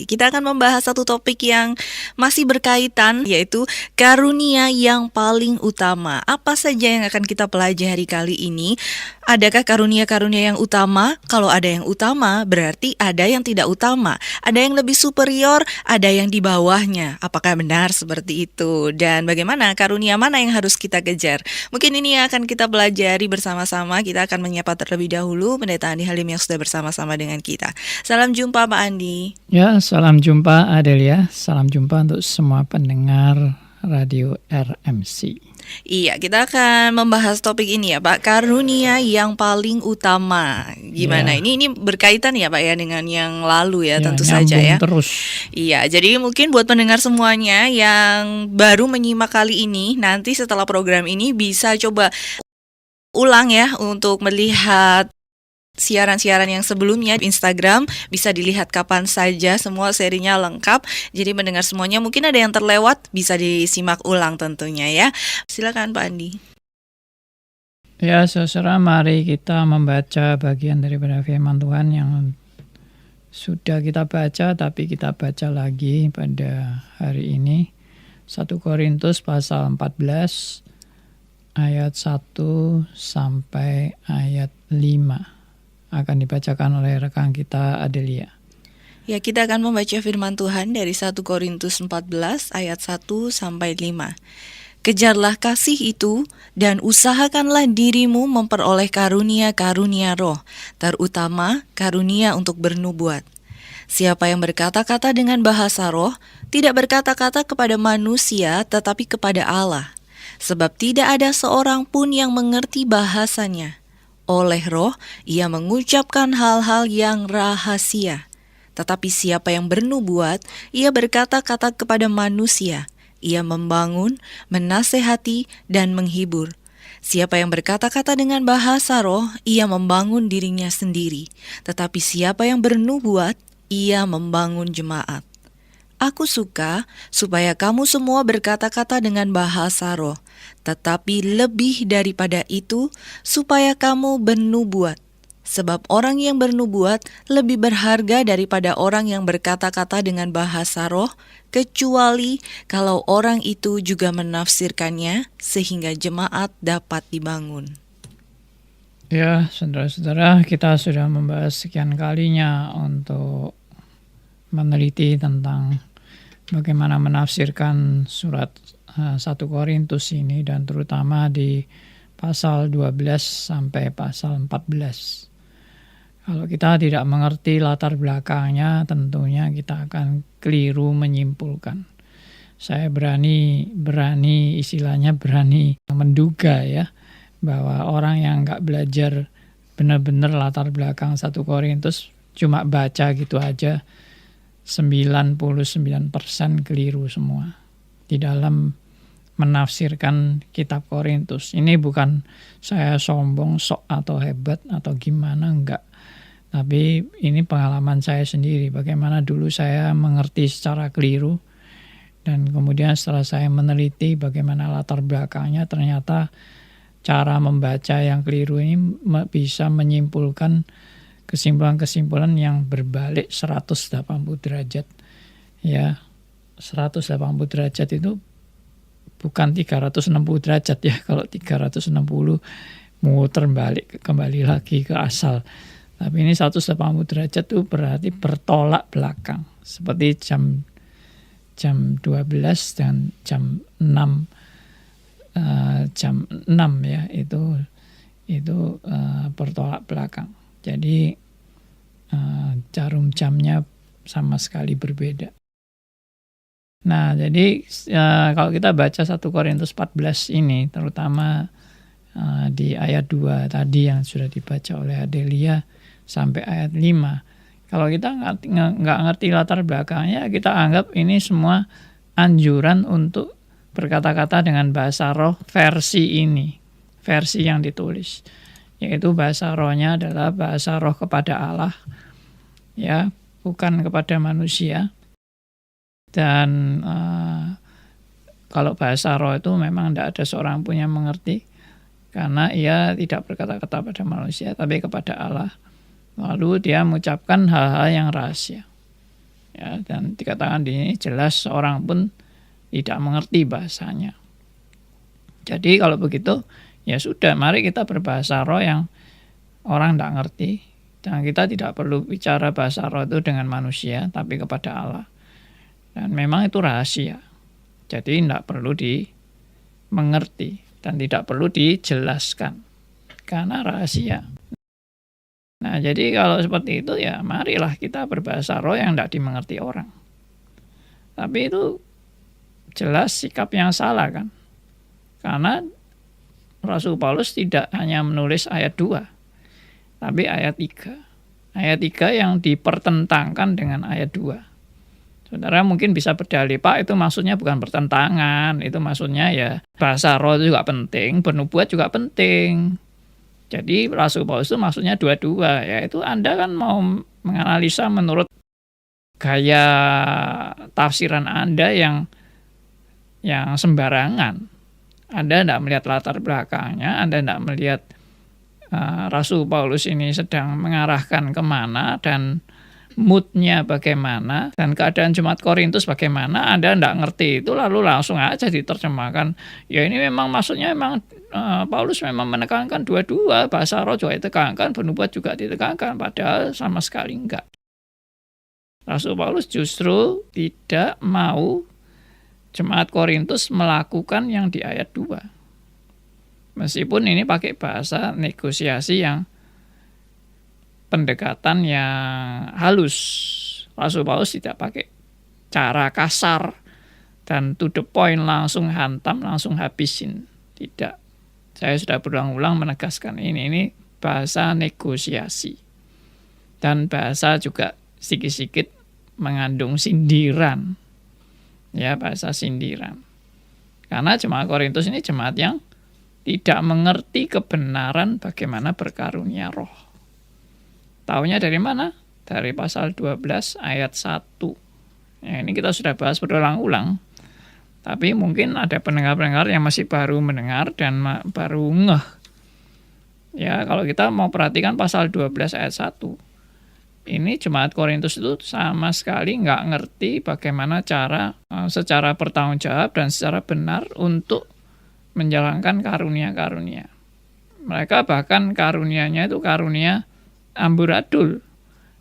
kembali. Kita akan membahas satu topik yang masih berkaitan, yaitu karunia yang paling utama. Apa saja yang akan kita pelajari kali ini? Adakah karunia-karunia yang utama? Kalau ada yang utama, berarti ada yang tidak utama. Ada yang lebih superior, ada yang di bawahnya. Apakah benar seperti itu? Dan bagaimana karunia mana yang harus kita kejar? Mungkin ini yang akan kita pelajari bersama-sama. Kita akan menyapa terlebih dahulu Pendeta Andi Halim yang sudah bersama-sama dengan kita. Salam jumpa Pak Andi. Ya, salam jumpa Adelia. Salam jumpa untuk semua pendengar Radio RMC. Iya, kita akan membahas topik ini ya Pak, karunia yang paling utama. Gimana? Ya. Ini berkaitan ya Pak ya dengan yang lalu ya, tentu nyambung saja ya. terus. Iya, jadi mungkin buat pendengar semuanya yang baru menyimak kali ini, nanti setelah program ini bisa coba ulang ya untuk melihat siaran-siaran yang sebelumnya di Instagram, bisa dilihat kapan saja, semua serinya lengkap. Jadi mendengar semuanya, mungkin ada yang terlewat, bisa disimak ulang tentunya ya. Silakan Pak Andi. Ya, saudara, mari kita membaca bagian daripada firman Tuhan yang sudah kita baca, tapi kita baca lagi pada hari ini. 1 Korintus pasal 14 ayat 1 sampai ayat 5. Akan dibacakan oleh rekan kita Adelia. Ya, kita akan membaca firman Tuhan dari 1 Korintus 14 ayat 1 sampai 5. Kejarlah kasih itu dan usahakanlah dirimu memperoleh karunia-karunia roh, terutama karunia untuk bernubuat. Siapa yang berkata-kata dengan bahasa roh, tidak berkata-kata kepada manusia tetapi kepada Allah, sebab tidak ada seorang pun yang mengerti bahasanya. Oleh roh, ia mengucapkan hal-hal yang rahasia. Tetapi siapa yang bernubuat, ia berkata-kata kepada manusia. Ia membangun, menasehati, dan menghibur. Siapa yang berkata-kata dengan bahasa roh, ia membangun dirinya sendiri. Tetapi siapa yang bernubuat, ia membangun jemaat. Aku suka supaya kamu semua berkata-kata dengan bahasa roh, tetapi lebih daripada itu, supaya kamu bernubuat. Sebab orang yang bernubuat lebih berharga daripada orang yang berkata-kata dengan bahasa roh, kecuali kalau orang itu juga menafsirkannya, sehingga jemaat dapat dibangun. Ya, saudara-saudara, kita sudah membahas sekian kalinya untuk meneliti tentang bagaimana menafsirkan surat 1 Korintus ini, dan terutama di pasal 12 sampai pasal 14. Kalau kita tidak mengerti latar belakangnya, tentunya kita akan keliru menyimpulkan. Saya berani istilahnya berani menduga ya, bahwa orang yang nggak belajar benar-benar latar belakang 1 Korintus, cuma baca gitu aja, 99% keliru semua di dalam menafsirkan kitab Korintus. Ini bukan saya sombong, sok atau hebat atau gimana, enggak. Tapi ini pengalaman saya sendiri, bagaimana dulu saya mengerti secara keliru, dan kemudian setelah saya meneliti bagaimana latar belakangnya, ternyata cara membaca yang keliru ini bisa menyimpulkan kesimpulan-kesimpulan yang berbalik 180 derajat. Ya, 180 derajat itu bukan 360 derajat ya. Kalau 360 muter balik kembali lagi ke asal. Tapi ini 180 derajat itu berarti bertolak belakang. Seperti jam 12 dan jam 6 ya, itu bertolak belakang. Jadi jarum jamnya sama sekali berbeda. Nah, jadi kalau kita baca 1 Korintus 14 ini, terutama di ayat 2 tadi yang sudah dibaca oleh Adelia sampai ayat 5, kalau kita nggak ngerti latar belakangnya, kita anggap ini semua anjuran untuk berkata-kata dengan bahasa roh versi ini, versi yang ditulis. Yaitu bahasa rohnya adalah bahasa roh kepada Allah, ya, bukan kepada manusia. Dan kalau bahasa roh itu memang tidak ada seorang pun yang mengerti, karena ia tidak berkata-kata pada manusia, tapi kepada Allah. Lalu dia mengucapkan hal-hal yang rahasia. Ya, dan dikatakan di sini jelas seorang pun tidak mengerti bahasanya. Jadi kalau begitu, ya sudah, mari kita berbahasa roh yang orang tidak ngerti. Dan kita tidak perlu bicara bahasa roh itu dengan manusia, tapi kepada Allah. Dan memang itu rahasia. Jadi tidak perlu dimengerti dan tidak perlu dijelaskan. Karena rahasia. Nah, jadi kalau seperti itu ya marilah kita berbahasa roh yang tidak dimengerti orang. Tapi itu jelas sikap yang salah kan. Karena Rasul Paulus tidak hanya menulis ayat 2, tapi ayat 3. Ayat 3 yang dipertentangkan dengan ayat 2. Saudara mungkin bisa berdalih, Pak, itu maksudnya bukan pertentangan, itu maksudnya ya bahasa roh itu juga penting, bernubuat juga penting. Jadi Rasul Paulus itu maksudnya dua-dua, yaitu Anda kan mau menganalisa menurut gaya tafsiran Anda yang sembarangan. Anda tidak melihat latar belakangnya, Anda tidak melihat Rasul Paulus ini sedang mengarahkan kemana dan moodnya bagaimana dan keadaan jemaat Korintus bagaimana, Anda tidak ngerti itu lalu langsung aja diterjemahkan. Ya ini memang maksudnya memang Paulus memang menekankan dua-dua, bahasa roh juga ditekankan, bernubuat juga ditekankan, padahal sama sekali enggak. Rasul Paulus justru tidak mau jemaat Korintus melakukan yang di ayat 2. Meskipun ini pakai bahasa negosiasi yang pendekatan yang halus. Rasul Paulus tidak pakai cara kasar dan to the point, langsung hantam, langsung habisin. Tidak. Saya sudah berulang-ulang menegaskan ini bahasa negosiasi. Dan bahasa juga sedikit-sedikit mengandung sindiran. Ya, bahasa sindiran. Karena jemaat Korintus ini jemaat yang tidak mengerti kebenaran bagaimana berkarunia roh. Taunya dari mana? Dari pasal 12 ayat 1. Ya, ini kita sudah bahas berulang-ulang. Tapi mungkin ada pendengar-pendengar yang masih baru mendengar dan baru ngeh. Ya, kalau kita mau perhatikan pasal 12 ayat 1. Ini jemaat Korintus itu sama sekali nggak ngerti bagaimana cara secara bertanggung jawab dan secara benar untuk menjalankan karunia-karunia. Mereka bahkan karunianya itu karunia amburadul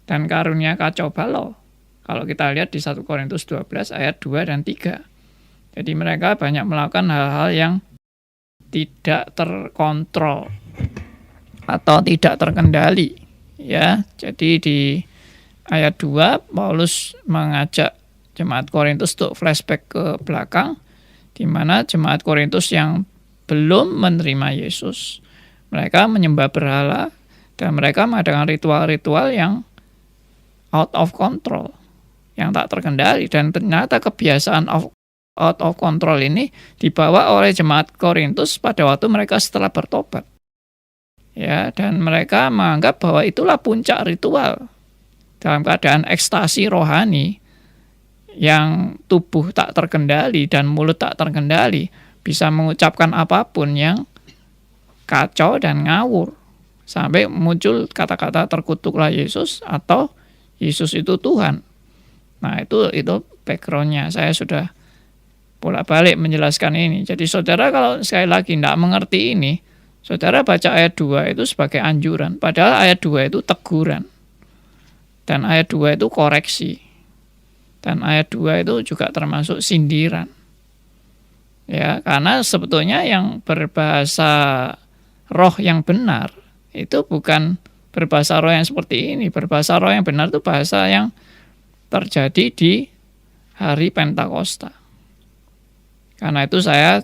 dan karunia kacau balau. Kalau kita lihat di 1 Korintus 12 ayat 2 dan 3. Jadi mereka banyak melakukan hal-hal yang tidak terkontrol atau tidak terkendali. Ya, jadi di ayat 2 Paulus mengajak jemaat Korintus untuk flashback ke belakang, di mana jemaat Korintus yang belum menerima Yesus, mereka menyembah berhala dan mereka mengadakan ritual-ritual yang out of control, yang tak terkendali, dan ternyata kebiasaan out of control ini dibawa oleh jemaat Korintus pada waktu mereka setelah bertobat. Ya, dan mereka menganggap bahwa itulah puncak ritual. Dalam keadaan ekstasi rohani yang tubuh tak terkendali dan mulut tak terkendali, bisa mengucapkan apapun yang kacau dan ngawur. Sampai muncul kata-kata terkutuklah Yesus atau Yesus itu Tuhan. Nah, itu background-nya. Saya sudah bolak-balik menjelaskan ini. Jadi saudara kalau sekali lagi tidak mengerti ini, saudara baca ayat 2 itu sebagai anjuran. Padahal ayat 2 itu teguran. Dan ayat 2 itu koreksi. Dan ayat 2 itu juga termasuk sindiran. Ya, karena sebetulnya yang berbahasa roh yang benar itu bukan berbahasa roh yang seperti ini. Berbahasa roh yang benar itu bahasa yang terjadi di hari Pentakosta. Karena itu saya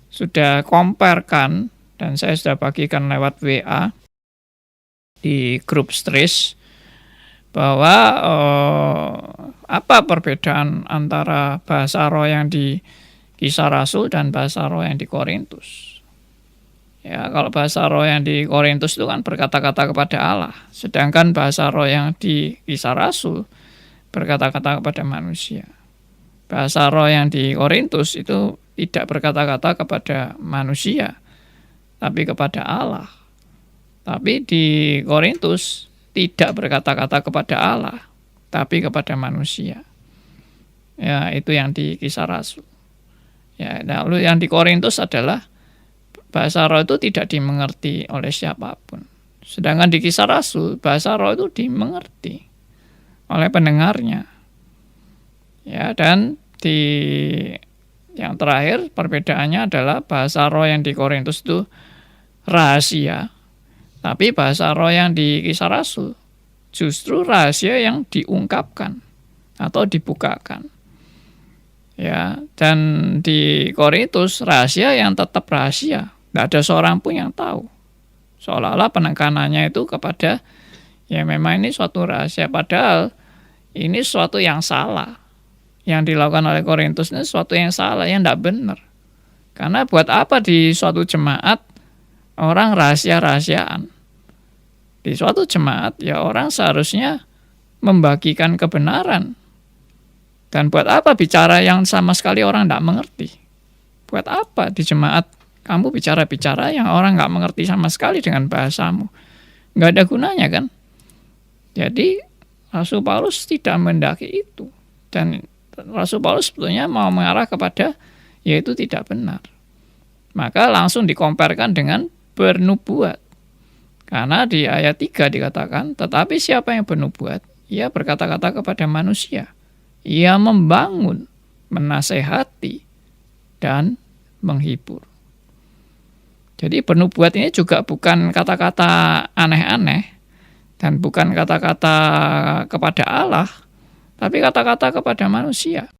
sudah comparekan dan saya sudah bagikan lewat WA di grup Stress bahwa apa perbedaan antara bahasa roh yang di Kisah Rasul dan bahasa roh yang di Korintus. Ya, kalau bahasa roh yang di Korintus itu kan berkata-kata kepada Allah, sedangkan bahasa roh yang di Kisah Rasul berkata-kata kepada manusia. Bahasa roh yang di Korintus itu tidak berkata-kata kepada manusia, tapi kepada Allah. Tapi di Korintus tidak berkata-kata kepada Allah, tapi kepada manusia. Ya, itu yang di Kisah Rasul. Ya, lalu yang di Korintus adalah bahasa roh itu tidak dimengerti oleh siapapun. Sedangkan di Kisah Rasul, bahasa roh itu dimengerti oleh pendengarnya. Ya, dan di yang terakhir perbedaannya adalah bahasa roh yang di Korintus itu rahasia. Tapi bahasa roh yang di Kisah Rasul justru rahasia yang diungkapkan atau dibukakan. Ya, dan di Korintus rahasia yang tetap rahasia. Tidak ada seorang pun yang tahu. Seolah-olah penekanannya itu kepada ya memang ini suatu rahasia, padahal ini suatu yang salah. Yang dilakukan oleh Korintus ini suatu yang salah, yang tidak benar. Karena buat apa di suatu jemaat orang rahasia-rahasiaan? Di suatu jemaat ya orang seharusnya membagikan kebenaran. Dan buat apa bicara yang sama sekali orang tidak mengerti? Buat apa di jemaat kamu bicara-bicara yang orang nggak mengerti sama sekali dengan bahasamu? Nggak ada gunanya kan? Jadi Rasul Paulus tidak mendaki itu. Dan Rasul Paulus sebetulnya mau mengarah kepada yaitu tidak benar. Maka langsung dikomparkan dengan bernubuat. Karena di ayat 3 dikatakan, tetapi siapa yang bernubuat? Ia berkata-kata kepada manusia. Ia membangun, menasehati, dan menghibur. Jadi bernubuat ini juga bukan kata-kata aneh-aneh dan bukan kata-kata kepada Allah, tapi kata-kata kepada manusia.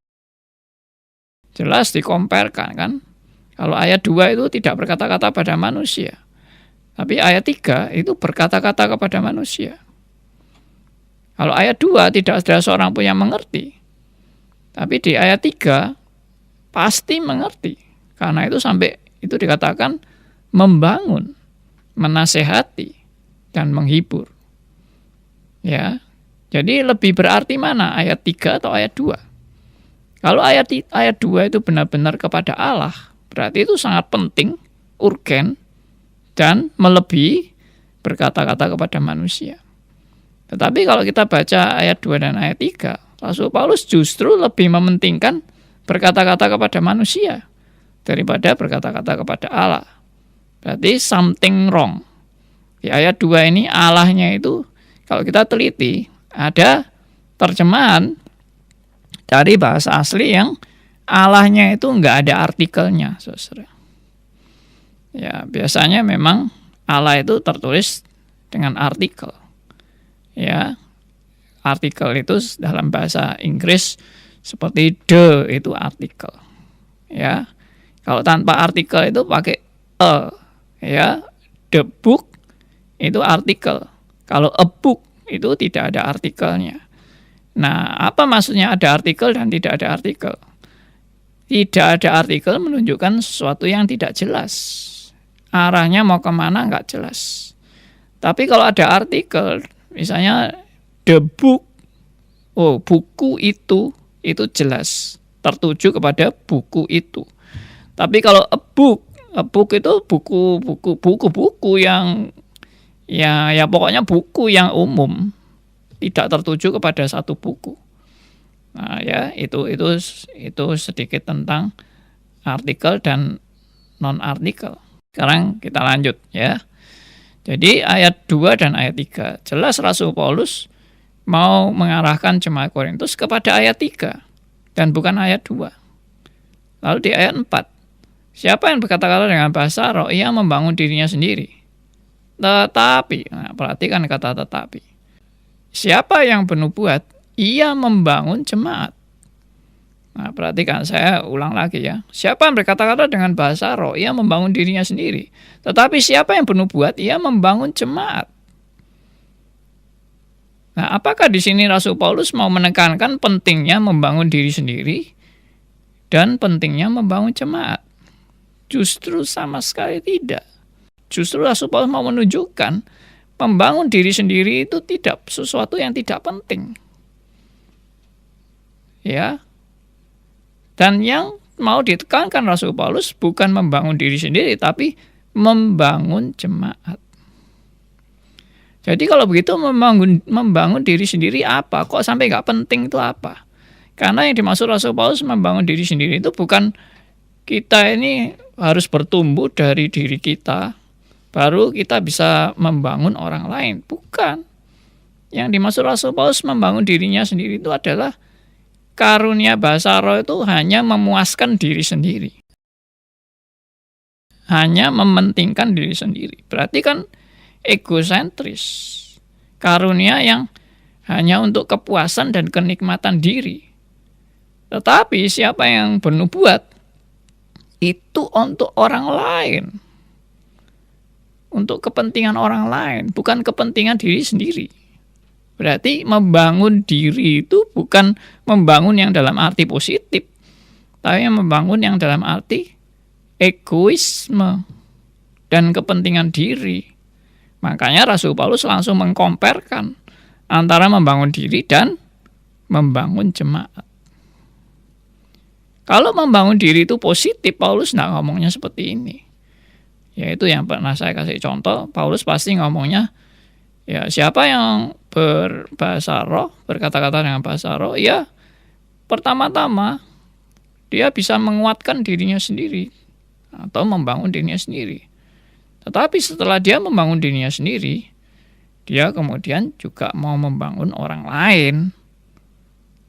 Jelas dikomparkan kan. Kalau ayat 2 itu tidak berkata-kata pada manusia, tapi ayat 3 itu berkata-kata kepada manusia. Kalau ayat 2 tidak ada seorang pun yang mengerti, tapi di ayat 3 pasti mengerti. Karena itu sampai itu dikatakan membangun, menasehati, dan menghibur. Ya, jadi lebih berarti mana ayat 3 atau ayat 2? Kalau ayat 2 itu benar-benar kepada Allah, berarti itu sangat penting, urgen, dan melebihi berkata-kata kepada manusia. Tetapi kalau kita baca ayat 2 dan ayat 3, Rasul Paulus justru lebih mementingkan berkata-kata kepada manusia daripada berkata-kata kepada Allah. Berarti something wrong. Di ayat 2 ini Allahnya itu, kalau kita teliti, ada terjemahan dari bahasa asli yang Allahnya itu nggak ada artikelnya, saudara. Ya, biasanya memang Allah itu tertulis dengan artikel. Ya, artikel itu dalam bahasa Inggris seperti the itu artikel. Ya, kalau tanpa artikel itu pakai a. Ya, the book itu artikel. Kalau a book itu tidak ada artikelnya. Nah, apa maksudnya ada artikel dan tidak ada artikel? Tidak ada artikel menunjukkan sesuatu yang tidak jelas. Arahnya mau kemana nggak jelas. Tapi kalau ada artikel, misalnya the book, buku itu jelas. Tertuju kepada buku itu. Tapi kalau a book itu buku yang ya pokoknya buku yang umum, tidak tertuju kepada satu buku. Nah, ya itu sedikit tentang artikel dan non artikel. Sekarang kita lanjut ya. Jadi ayat 2 dan ayat 3 jelas Rasul Paulus mau mengarahkan jemaat Korintus kepada ayat 3 dan bukan ayat 2. Lalu di ayat 4, siapa yang berkata-kata dengan bahasa roh, ia membangun dirinya sendiri. Tetapi, nah, perhatikan kata tetapi. Siapa yang bernubuat, ia membangun jemaat. Nah, perhatikan, saya ulang lagi ya. Siapa yang berkata-kata dengan bahasa roh, ia membangun dirinya sendiri. Tetapi siapa yang bernubuat, ia membangun jemaat. Nah, apakah di sini Rasul Paulus mau menekankan pentingnya membangun diri sendiri dan pentingnya membangun jemaat? Justru sama sekali tidak. Justru Rasul Paulus mau menunjukkan membangun diri sendiri itu tidak sesuatu yang tidak penting. Ya. Dan yang mau ditekankan Rasul Paulus bukan membangun diri sendiri, tapi membangun jemaat. Jadi kalau begitu membangun diri sendiri apa? Kok sampai nggak penting itu apa? Karena yang dimaksud Rasul Paulus membangun diri sendiri itu bukan kita ini harus bertumbuh dari diri kita, baru kita bisa membangun orang lain. Bukan. Yang dimaksud Rasul Paulus membangun dirinya sendiri itu adalah karunia bahasa roh itu hanya memuaskan diri sendiri. Hanya mementingkan diri sendiri. Berarti kan egosentris. Karunia yang hanya untuk kepuasan dan kenikmatan diri. Tetapi siapa yang bernubuat itu untuk orang lain. Untuk kepentingan orang lain, bukan kepentingan diri sendiri. Berarti membangun diri itu bukan membangun yang dalam arti positif, tapi membangun yang dalam arti egoisme dan kepentingan diri. Makanya Rasul Paulus langsung mengkomparkan antara membangun diri dan membangun jemaat. Kalau membangun diri itu positif, Paulus nggak ngomongnya seperti ini. Yaitu yang pernah saya kasih contoh, Paulus pasti ngomongnya, ya siapa yang berbahasa roh, berkata-kata dengan bahasa roh, ya pertama-tama dia bisa menguatkan dirinya sendiri atau membangun dirinya sendiri. Tetapi setelah dia membangun dirinya sendiri, dia kemudian juga mau membangun orang lain.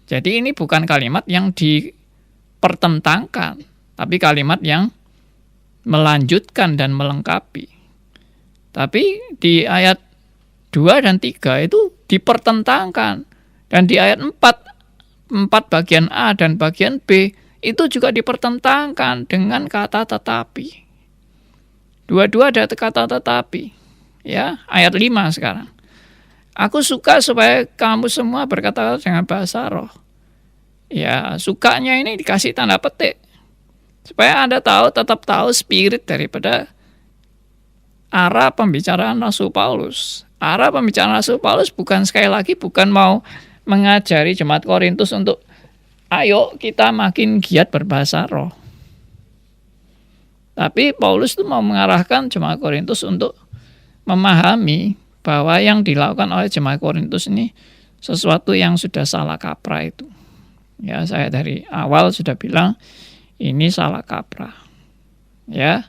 Jadi ini bukan kalimat yang dipertentangkan, tapi kalimat yang melanjutkan dan melengkapi. Tapi di ayat 2 dan 3 itu dipertentangkan. Dan di ayat 4 bagian A dan bagian B itu juga dipertentangkan dengan kata tetapi. Dua-dua ada kata tetapi. Ya, ayat 5 sekarang. Aku suka supaya kamu semua berkata dengan bahasa roh. Ya, sukanya ini dikasih tanda petik. Supaya Anda tetap tahu spirit daripada arah pembicaraan Rasul Paulus. Arah pembicaraan Rasul Paulus bukan mau mengajari jemaat Korintus untuk ayo kita makin giat berbahasa roh. Tapi Paulus itu mau mengarahkan jemaat Korintus untuk memahami bahwa yang dilakukan oleh jemaat Korintus ini sesuatu yang sudah salah kaprah itu. Ya, saya dari awal sudah bilang ini salah kaprah. Ya.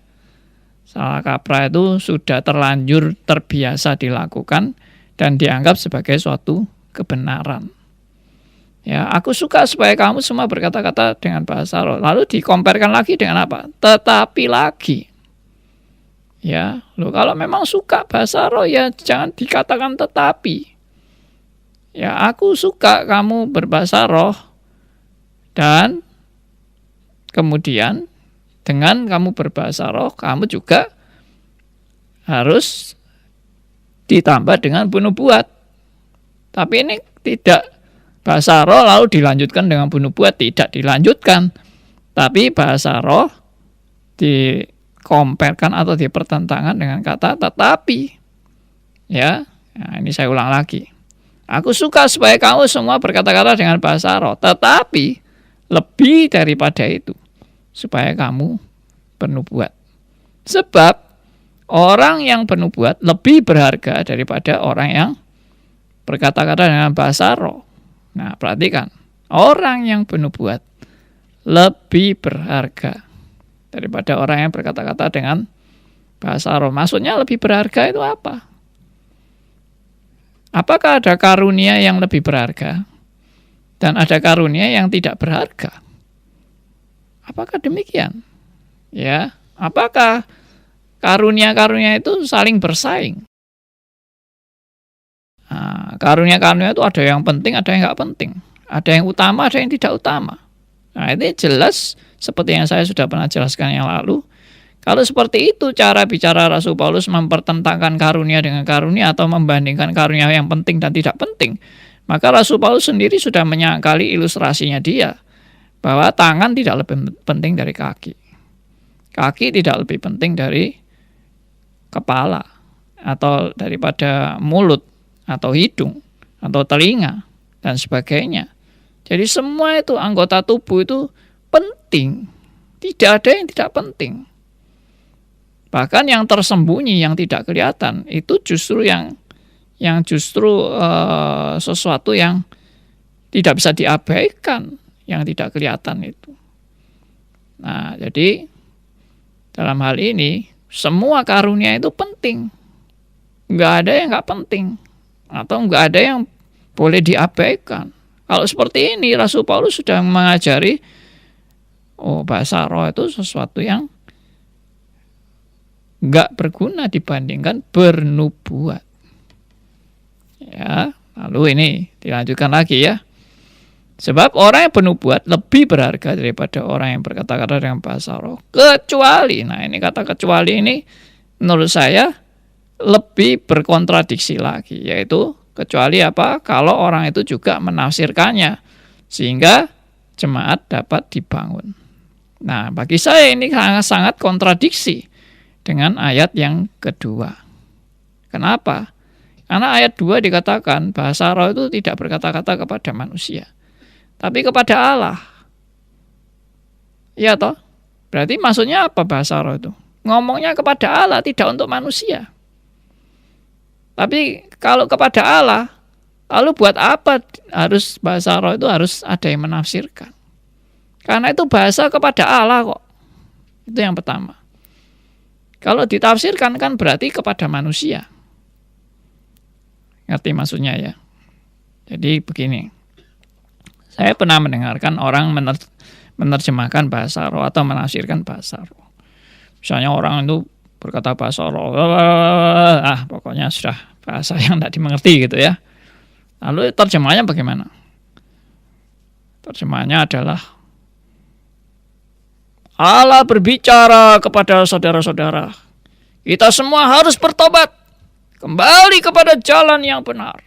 Salah kaprah itu sudah terlanjur terbiasa dilakukan dan dianggap sebagai suatu kebenaran. Ya, aku suka supaya kamu semua berkata-kata dengan bahasa roh. Lalu dikomparkan lagi dengan apa? Tetapi lagi. Ya, kalau memang suka bahasa roh ya jangan dikatakan tetapi. Ya, aku suka kamu berbahasa roh dan kemudian dengan kamu berbahasa roh, kamu juga harus ditambah dengan penubuat. Tapi ini tidak bahasa roh lalu dilanjutkan dengan penubuat, tidak dilanjutkan. Tapi bahasa roh dikomparkan atau dipertentangkan dengan kata tetapi. Ya, nah ini saya ulang lagi. Aku suka supaya kamu semua berkata-kata dengan bahasa roh, tetapi lebih daripada itu, supaya kamu bernubuat. Sebab orang yang bernubuat lebih berharga daripada orang yang berkata-kata dengan bahasa roh. Nah, perhatikan. Orang yang bernubuat lebih berharga daripada orang yang berkata-kata dengan bahasa roh. Maksudnya lebih berharga itu apa? Apakah ada karunia yang lebih berharga dan ada karunia yang tidak berharga? Apakah demikian? Ya, apakah karunia-karunia itu saling bersaing? Nah, karunia-karunia itu ada yang penting, ada yang nggak penting. Ada yang utama, ada yang tidak utama. Nah, ini jelas seperti yang saya sudah pernah jelaskan yang lalu. Kalau seperti itu cara bicara Rasul Paulus mempertentangkan karunia dengan karunia atau membandingkan karunia yang penting dan tidak penting, maka Rasul Paulus sendiri sudah menyangkali ilustrasinya dia bahwa tangan tidak lebih penting dari kaki. Kaki tidak lebih penting dari kepala atau daripada mulut atau hidung atau telinga dan sebagainya. Jadi semua itu anggota tubuh itu penting. Tidak ada yang tidak penting. Bahkan yang tersembunyi, yang tidak kelihatan, itu justru yang yang justru sesuatu yang tidak bisa diabaikan, yang tidak kelihatan itu. Nah, jadi dalam hal ini semua karunia itu penting. Nggak ada yang nggak penting, atau nggak ada yang boleh diabaikan. Kalau seperti ini, Rasul Paulus sudah mengajari, bahasa roh itu sesuatu yang nggak berguna dibandingkan bernubuat. Ya, lalu ini dilanjutkan lagi ya. Sebab orang yang bernubuat lebih berharga daripada orang yang berkata-kata dengan bahasa roh. Kecuali, nah ini kata kecuali ini menurut saya lebih berkontradiksi lagi. Yaitu kecuali apa? Kalau orang itu juga menafsirkannya. Sehingga jemaat dapat dibangun. Nah, bagi saya ini sangat kontradiksi dengan ayat yang kedua. Kenapa? Karena ayat 2 dikatakan bahasa roh itu tidak berkata-kata kepada manusia, tapi kepada Allah. Iya toh? Berarti maksudnya apa bahasa roh itu? Ngomongnya kepada Allah, tidak untuk manusia. Tapi kalau kepada Allah, lalu buat apa harus bahasa roh itu harus ada yang menafsirkan? Karena itu bahasa kepada Allah kok. Itu yang pertama. Kalau ditafsirkan kan berarti kepada manusia. Ngerti maksudnya ya? Jadi begini. Saya pernah mendengarkan orang menerjemahkan bahasa roh atau menafsirkan bahasa roh. Misalnya orang itu berkata bahasa roh, pokoknya sudah bahasa yang tidak dimengerti gitu ya. Lalu terjemahnya bagaimana? Terjemahnya adalah Allah berbicara kepada saudara-saudara. Kita semua harus bertobat. Kembali kepada jalan yang benar.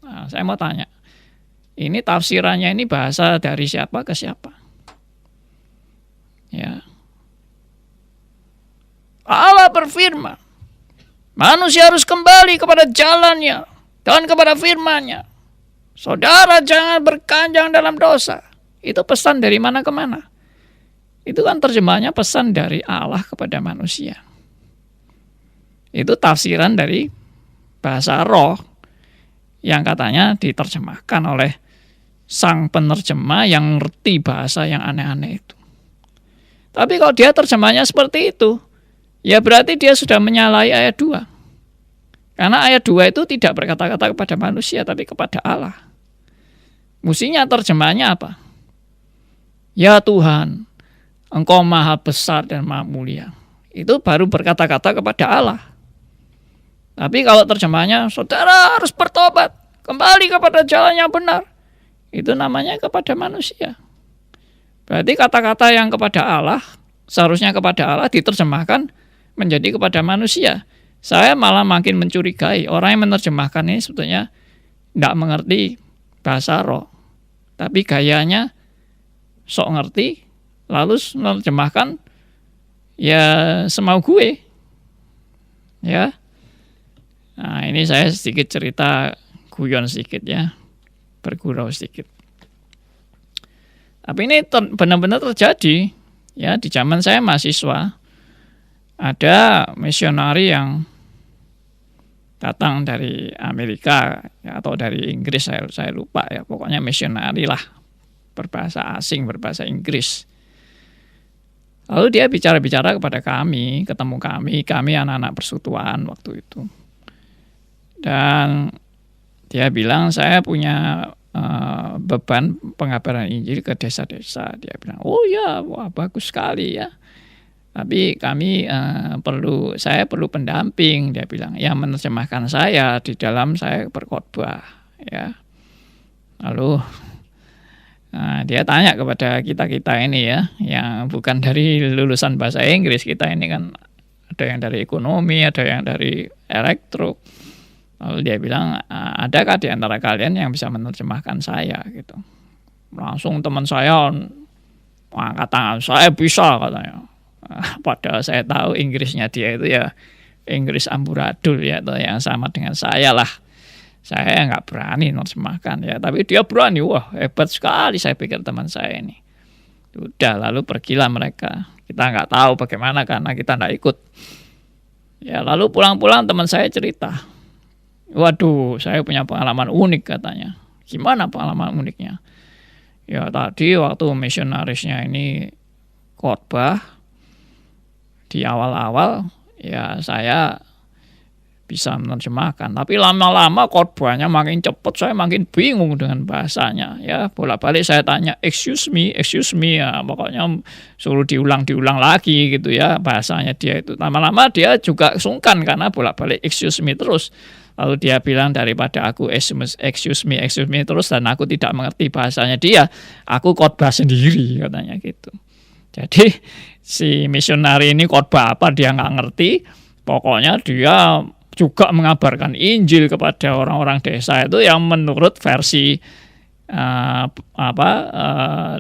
Nah, saya mau tanya. Ini tafsirannya ini bahasa dari siapa ke siapa? Ya. Allah berfirman. Manusia harus kembali kepada jalannya dan kepada firman-Nya. Saudara jangan berkanjang dalam dosa. Itu pesan dari mana ke mana? Itu kan terjemahnya pesan dari Allah kepada manusia. Itu tafsiran dari bahasa roh yang katanya diterjemahkan oleh sang penerjemah yang ngerti bahasa yang aneh-aneh itu. Tapi kalau dia terjemahnya seperti itu, ya berarti dia sudah menyalahi ayat 2. Karena ayat 2 itu tidak berkata-kata kepada manusia, tapi kepada Allah. Mestinya terjemahnya apa? Ya Tuhan, Engkau maha besar dan maha mulia. Itu baru berkata-kata kepada Allah. Tapi kalau terjemahnya, saudara harus bertobat, kembali kepada jalan yang benar. Itu namanya kepada manusia. Berarti kata-kata yang kepada Allah, seharusnya kepada Allah diterjemahkan menjadi kepada manusia. Saya malah makin mencurigai orang yang menerjemahkan ini sebetulnya tidak mengerti bahasa roh. Tapi gayanya sok ngerti, lalu menerjemahkan ya semau gue. Ya. Nah, ini saya sedikit cerita guyon sedikit ya. Bergurau sedikit. Tapi ini benar-benar terjadi ya di zaman saya mahasiswa. Ada misionari yang datang dari Amerika ya, atau dari Inggris, saya lupa ya, pokoknya misionari lah, berbahasa asing, berbahasa Inggris. Lalu dia bicara-bicara kepada kami, ketemu kami anak-anak persekutuan waktu itu. Dan dia bilang saya punya beban pengabaran Injil ke desa-desa. Dia bilang, oh ya, wah bagus sekali ya. Tapi kami saya perlu pendamping. Dia bilang, yang menerjemahkan saya di dalam saya berkhotbah. Ya. Lalu dia tanya kepada kita ini ya, yang bukan dari lulusan bahasa Inggris. Kita ini kan ada yang dari ekonomi, ada yang dari elektro. Lalu dia bilang, adakah di antara kalian yang bisa menerjemahkan saya gitu. Langsung teman saya angkat tangan, saya bisa katanya. Padahal saya tahu Inggrisnya dia itu ya Inggris amburadul ya, atau yang sama dengan saya lah. Saya nggak berani menerjemahkan ya, tapi dia berani. Wah hebat sekali saya pikir teman saya ini. Udah lalu pergilah mereka. Kita nggak tahu bagaimana karena kita nggak ikut. Ya lalu pulang-pulang teman saya cerita. Waduh, saya punya pengalaman unik katanya. Gimana pengalaman uniknya? Ya tadi waktu misionarisnya ini khotbah di awal-awal, ya saya bisa menerjemahkan. Tapi lama-lama khotbahnya makin cepat, saya makin bingung dengan bahasanya. Ya bolak-balik saya tanya, excuse me, ya pokoknya suruh diulang lagi gitu ya bahasanya dia itu. Lama-lama dia juga sungkan karena bolak-balik excuse me terus. Lalu dia bilang daripada aku excuse me terus dan aku tidak mengerti bahasanya dia, aku khotbah sendiri katanya gitu. Jadi si misionari ini khotbah apa dia nggak ngerti, pokoknya dia juga mengabarkan Injil kepada orang-orang desa itu yang menurut versi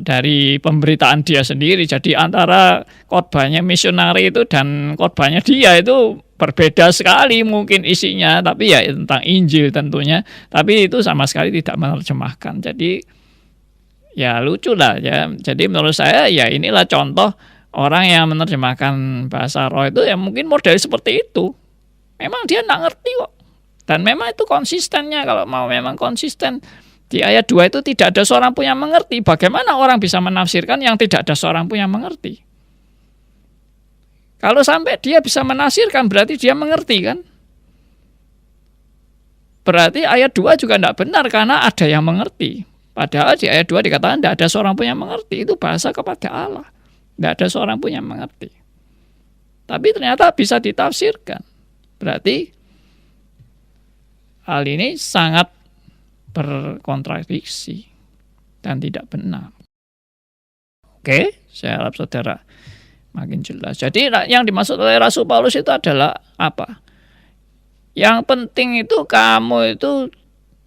dari pemberitaan dia sendiri. Jadi antara khotbahnya misionari itu dan khotbahnya dia itu berbeda sekali mungkin isinya, tapi ya tentang Injil tentunya, tapi itu sama sekali tidak menerjemahkan. Jadi ya lucu lah ya. Jadi menurut saya ya inilah contoh orang yang menerjemahkan bahasa roh itu ya mungkin model seperti itu. Memang dia nggak ngerti kok. Dan memang itu konsistennya. Kalau mau memang konsisten, di ayat 2 itu tidak ada seorang pun yang mengerti. Bagaimana orang bisa menafsirkan yang tidak ada seorang pun yang mengerti? Kalau sampai dia bisa menafsirkan, berarti dia mengerti kan? Berarti ayat 2 juga tidak benar karena ada yang mengerti. Padahal di ayat 2 dikatakan tidak ada seorang pun yang mengerti. Itu bahasa kepada Allah. Tidak ada seorang pun yang mengerti. Tapi ternyata bisa ditafsirkan. Berarti hal ini sangat berkontradiksi dan tidak benar. Oke, saya harap saudara makin jelas. Jadi yang dimaksud oleh Rasul Paulus itu adalah apa? Yang penting itu kamu itu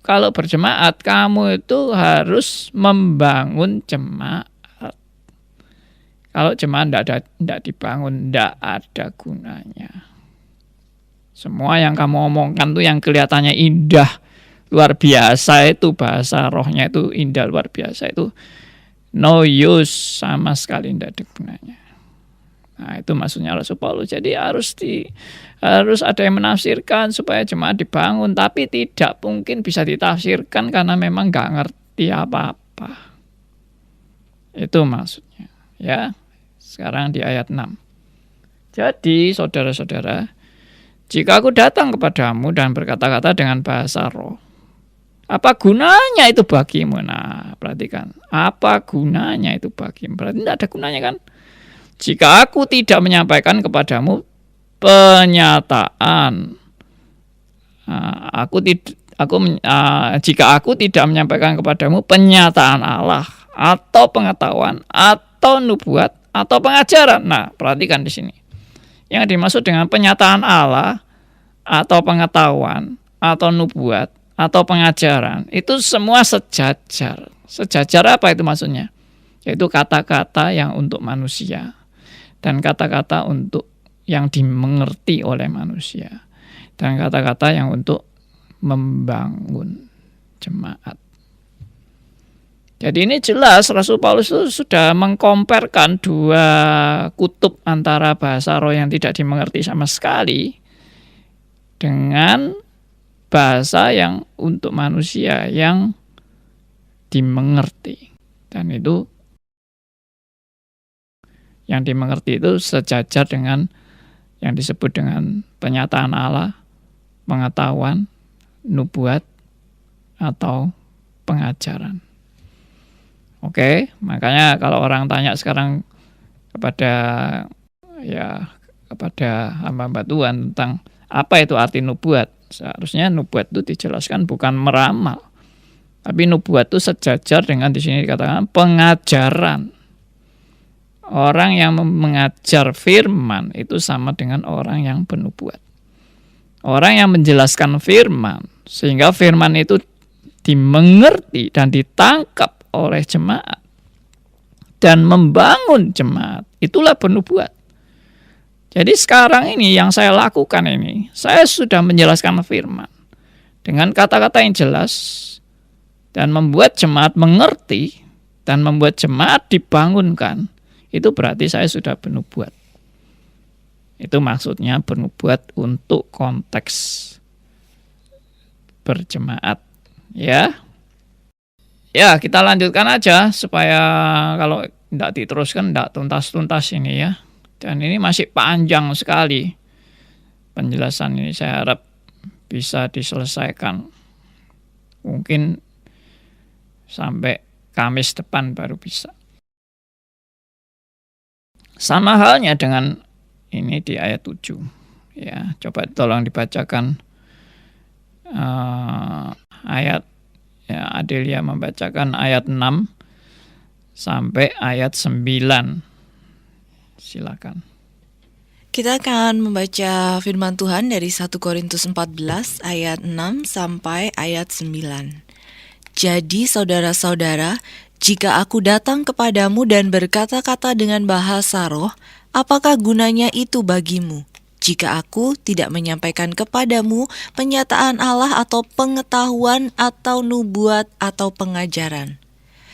kalau berjemaat, kamu itu harus membangun jemaat. Kalau jemaat tidak dibangun, tidak ada gunanya. Semua yang kamu omongkan tuh yang kelihatannya indah, luar biasa itu bahasa rohnya itu indah, luar biasa itu no use, sama sekali tidak ada gunanya. Nah itu maksudnya Rasul Paulus. Jadi harus ada yang menafsirkan supaya jemaat dibangun, tapi tidak mungkin bisa ditafsirkan karena memang nggak ngerti apa-apa. Itu maksudnya. Ya, sekarang di ayat 6. Jadi saudara-saudara, jika aku datang kepadamu dan berkata-kata dengan bahasa roh, apa gunanya itu bagimu? Nah, perhatikan. Apa gunanya itu bagimu? Berarti tidak ada gunanya kan? Jika aku tidak menyampaikan kepadamu penyataan, jika aku tidak menyampaikan kepadamu penyataan Allah atau pengetahuan atau nubuat atau pengajaran. Nah, perhatikan di sini. Yang dimaksud dengan penyataan Allah atau pengetahuan atau nubuat atau pengajaran itu semua sejajar. Sejajar apa itu maksudnya? Yaitu kata-kata yang untuk manusia dan kata-kata untuk yang dimengerti oleh manusia dan kata-kata yang untuk membangun jemaat. Jadi ini jelas Rasul Paulus itu sudah mengkomparkan dua kutub antara bahasa roh yang tidak dimengerti sama sekali dengan bahasa yang untuk manusia yang dimengerti. Dan itu yang dimengerti itu sejajar dengan yang disebut dengan penyataan Allah, pengetahuan, nubuat, atau pengajaran. Oke, makanya kalau orang tanya sekarang kepada hamba-hamba Tuhan tentang apa itu arti nubuat, seharusnya nubuat itu dijelaskan bukan meramal, tapi nubuat itu sejajar dengan di sini dikatakan pengajaran. Orang yang mengajar firman itu sama dengan orang yang bernubuat. Orang yang menjelaskan firman sehingga firman itu dimengerti dan ditangkap oleh jemaat dan membangun jemaat, itulah bernubuat. Jadi sekarang ini yang saya lakukan ini, saya sudah menjelaskan firman dengan kata-kata yang jelas dan membuat jemaat mengerti dan membuat jemaat dibangunkan. Itu berarti saya sudah bernubuat. Itu maksudnya bernubuat untuk konteks berjemaat. Ya. Ya, kita lanjutkan aja supaya kalau tidak diteruskan tidak tuntas-tuntas ini ya. Dan ini masih panjang sekali penjelasan ini, saya harap bisa diselesaikan. Mungkin sampai Kamis depan baru bisa. Sama halnya dengan ini di ayat 7. Ya, coba tolong dibacakan ayat ya, Adelia membacakan ayat 6 sampai ayat 9. Silakan. Kita akan membaca firman Tuhan dari 1 Korintus 14 ayat 6 sampai ayat 9. Jadi saudara-saudara, jika aku datang kepadamu dan berkata-kata dengan bahasa roh, apakah gunanya itu bagimu? Jika aku tidak menyampaikan kepadamu penyataan Allah atau pengetahuan atau nubuat atau pengajaran.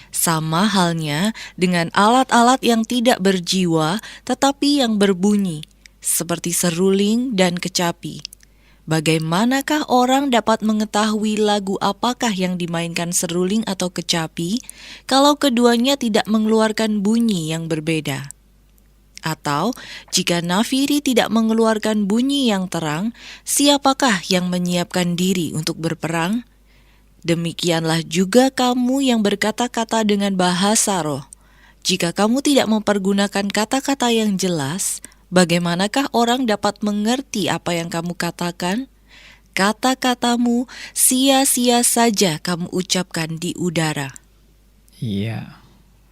Sama halnya dengan alat-alat yang tidak berjiwa tetapi yang berbunyi, seperti seruling dan kecapi. Bagaimanakah orang dapat mengetahui lagu apakah yang dimainkan seruling atau kecapi kalau keduanya tidak mengeluarkan bunyi yang berbeda? Atau jika nafiri tidak mengeluarkan bunyi yang terang, siapakah yang menyiapkan diri untuk berperang? Demikianlah juga kamu yang berkata-kata dengan bahasa roh. Jika kamu tidak mempergunakan kata-kata yang jelas, bagaimanakah orang dapat mengerti apa yang kamu katakan? Kata-katamu sia-sia saja kamu ucapkan di udara. Iya.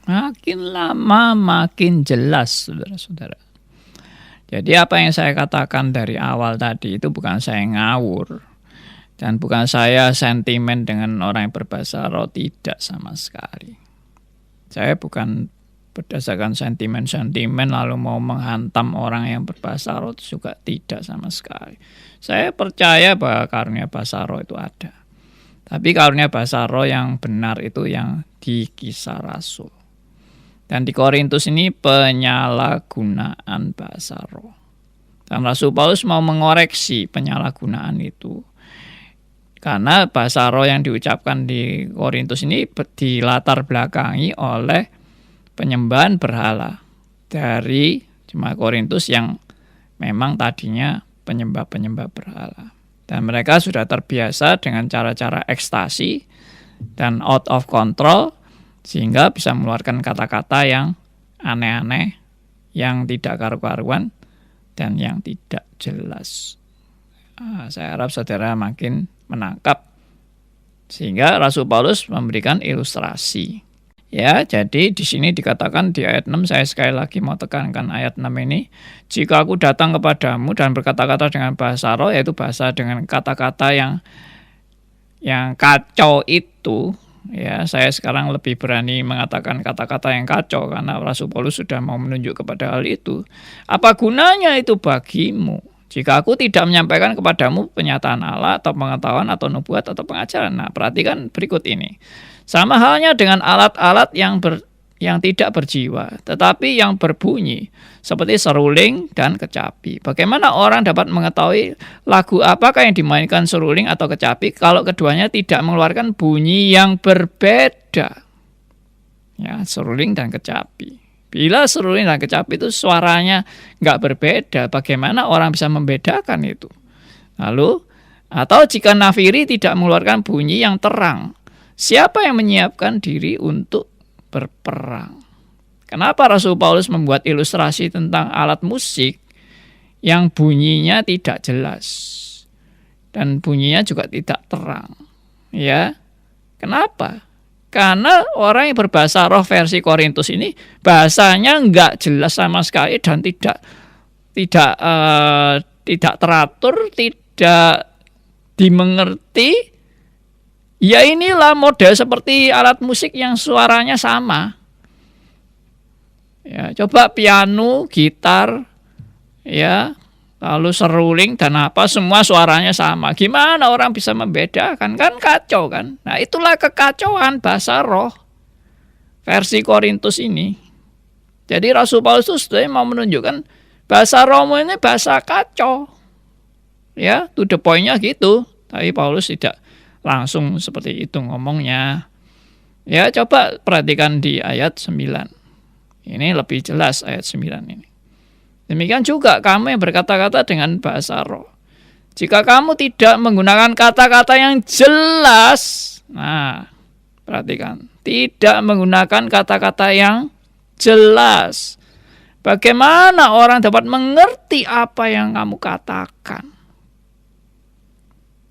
Makin lama makin jelas, saudara-saudara. Jadi apa yang saya katakan dari awal tadi itu bukan saya ngawur. Dan bukan saya sentimen dengan orang yang berbahasa roh, tidak sama sekali. Saya bukan berdasarkan sentimen-sentimen lalu mau menghantam orang yang berbahasa roh, juga tidak sama sekali. Saya percaya bahwa karunia bahasa roh itu ada. Tapi karunia bahasa roh yang benar itu yang di Kisah Rasul. Dan di Korintus ini penyalahgunaan bahasa roh. Dan Rasul Paulus mau mengoreksi penyalahgunaan itu. Karena bahasa roh yang diucapkan di Korintus ini dilatar belakangi oleh penyembahan berhala dari jemaat Korintus yang memang tadinya penyembah-penyembah berhala. Dan mereka sudah terbiasa dengan cara-cara ekstasi dan out of control sehingga bisa mengeluarkan kata-kata yang aneh-aneh, yang tidak karu-karuan, dan yang tidak jelas. Saya harap saudara makin menangkap sehingga Rasul Paulus memberikan ilustrasi. Ya, jadi di sini dikatakan di ayat 6, saya sekali lagi mau tekankan ayat 6 ini, jika aku datang kepadamu dan berkata-kata dengan bahasa roh, yaitu bahasa dengan kata-kata yang kacau itu, ya, saya sekarang lebih berani mengatakan kata-kata yang kacau karena Rasul Paulus sudah mau menunjuk kepada hal itu. Apa gunanya itu bagimu? Jika aku tidak menyampaikan kepadamu penyataan Allah atau pengetahuan atau nubuat atau pengajaran. Nah, perhatikan berikut ini. Sama halnya dengan alat-alat yang tidak berjiwa, tetapi yang berbunyi, seperti seruling dan kecapi. Bagaimana orang dapat mengetahui lagu apakah yang dimainkan seruling atau kecapi kalau keduanya tidak mengeluarkan bunyi yang berbeda? Ya, seruling dan kecapi. Bila seruling dan kecapi itu suaranya nggak berbeda, bagaimana orang bisa membedakan itu? Lalu, atau jika nafiri tidak mengeluarkan bunyi yang terang, siapa yang menyiapkan diri untuk berperang? Kenapa Rasul Paulus membuat ilustrasi tentang alat musik yang bunyinya tidak jelas dan bunyinya juga tidak terang? Ya, kenapa? Karena orang yang berbahasa roh versi Korintus ini bahasanya nggak jelas sama sekali dan tidak teratur, tidak dimengerti. Ya inilah model seperti alat musik yang suaranya sama. Ya, coba piano, gitar, ya, lalu seruling dan apa semua suaranya sama. Gimana orang bisa membedakan? Kan kacau kan? Nah, itulah kekacauan bahasa roh versi Korintus ini. Jadi Rasul Paulus itu sebenarnya mau menunjukkan bahasa rohmu ini bahasa kacau. Ya, to the point-nya gitu. Tapi Paulus tidak langsung seperti itu ngomongnya. Ya coba perhatikan di ayat 9. Ini lebih jelas ayat 9 ini. Demikian juga kamu yang berkata-kata dengan bahasa roh. Jika kamu tidak menggunakan kata-kata yang jelas, nah, perhatikan, tidak menggunakan kata-kata yang jelas. Bagaimana orang dapat mengerti apa yang kamu katakan?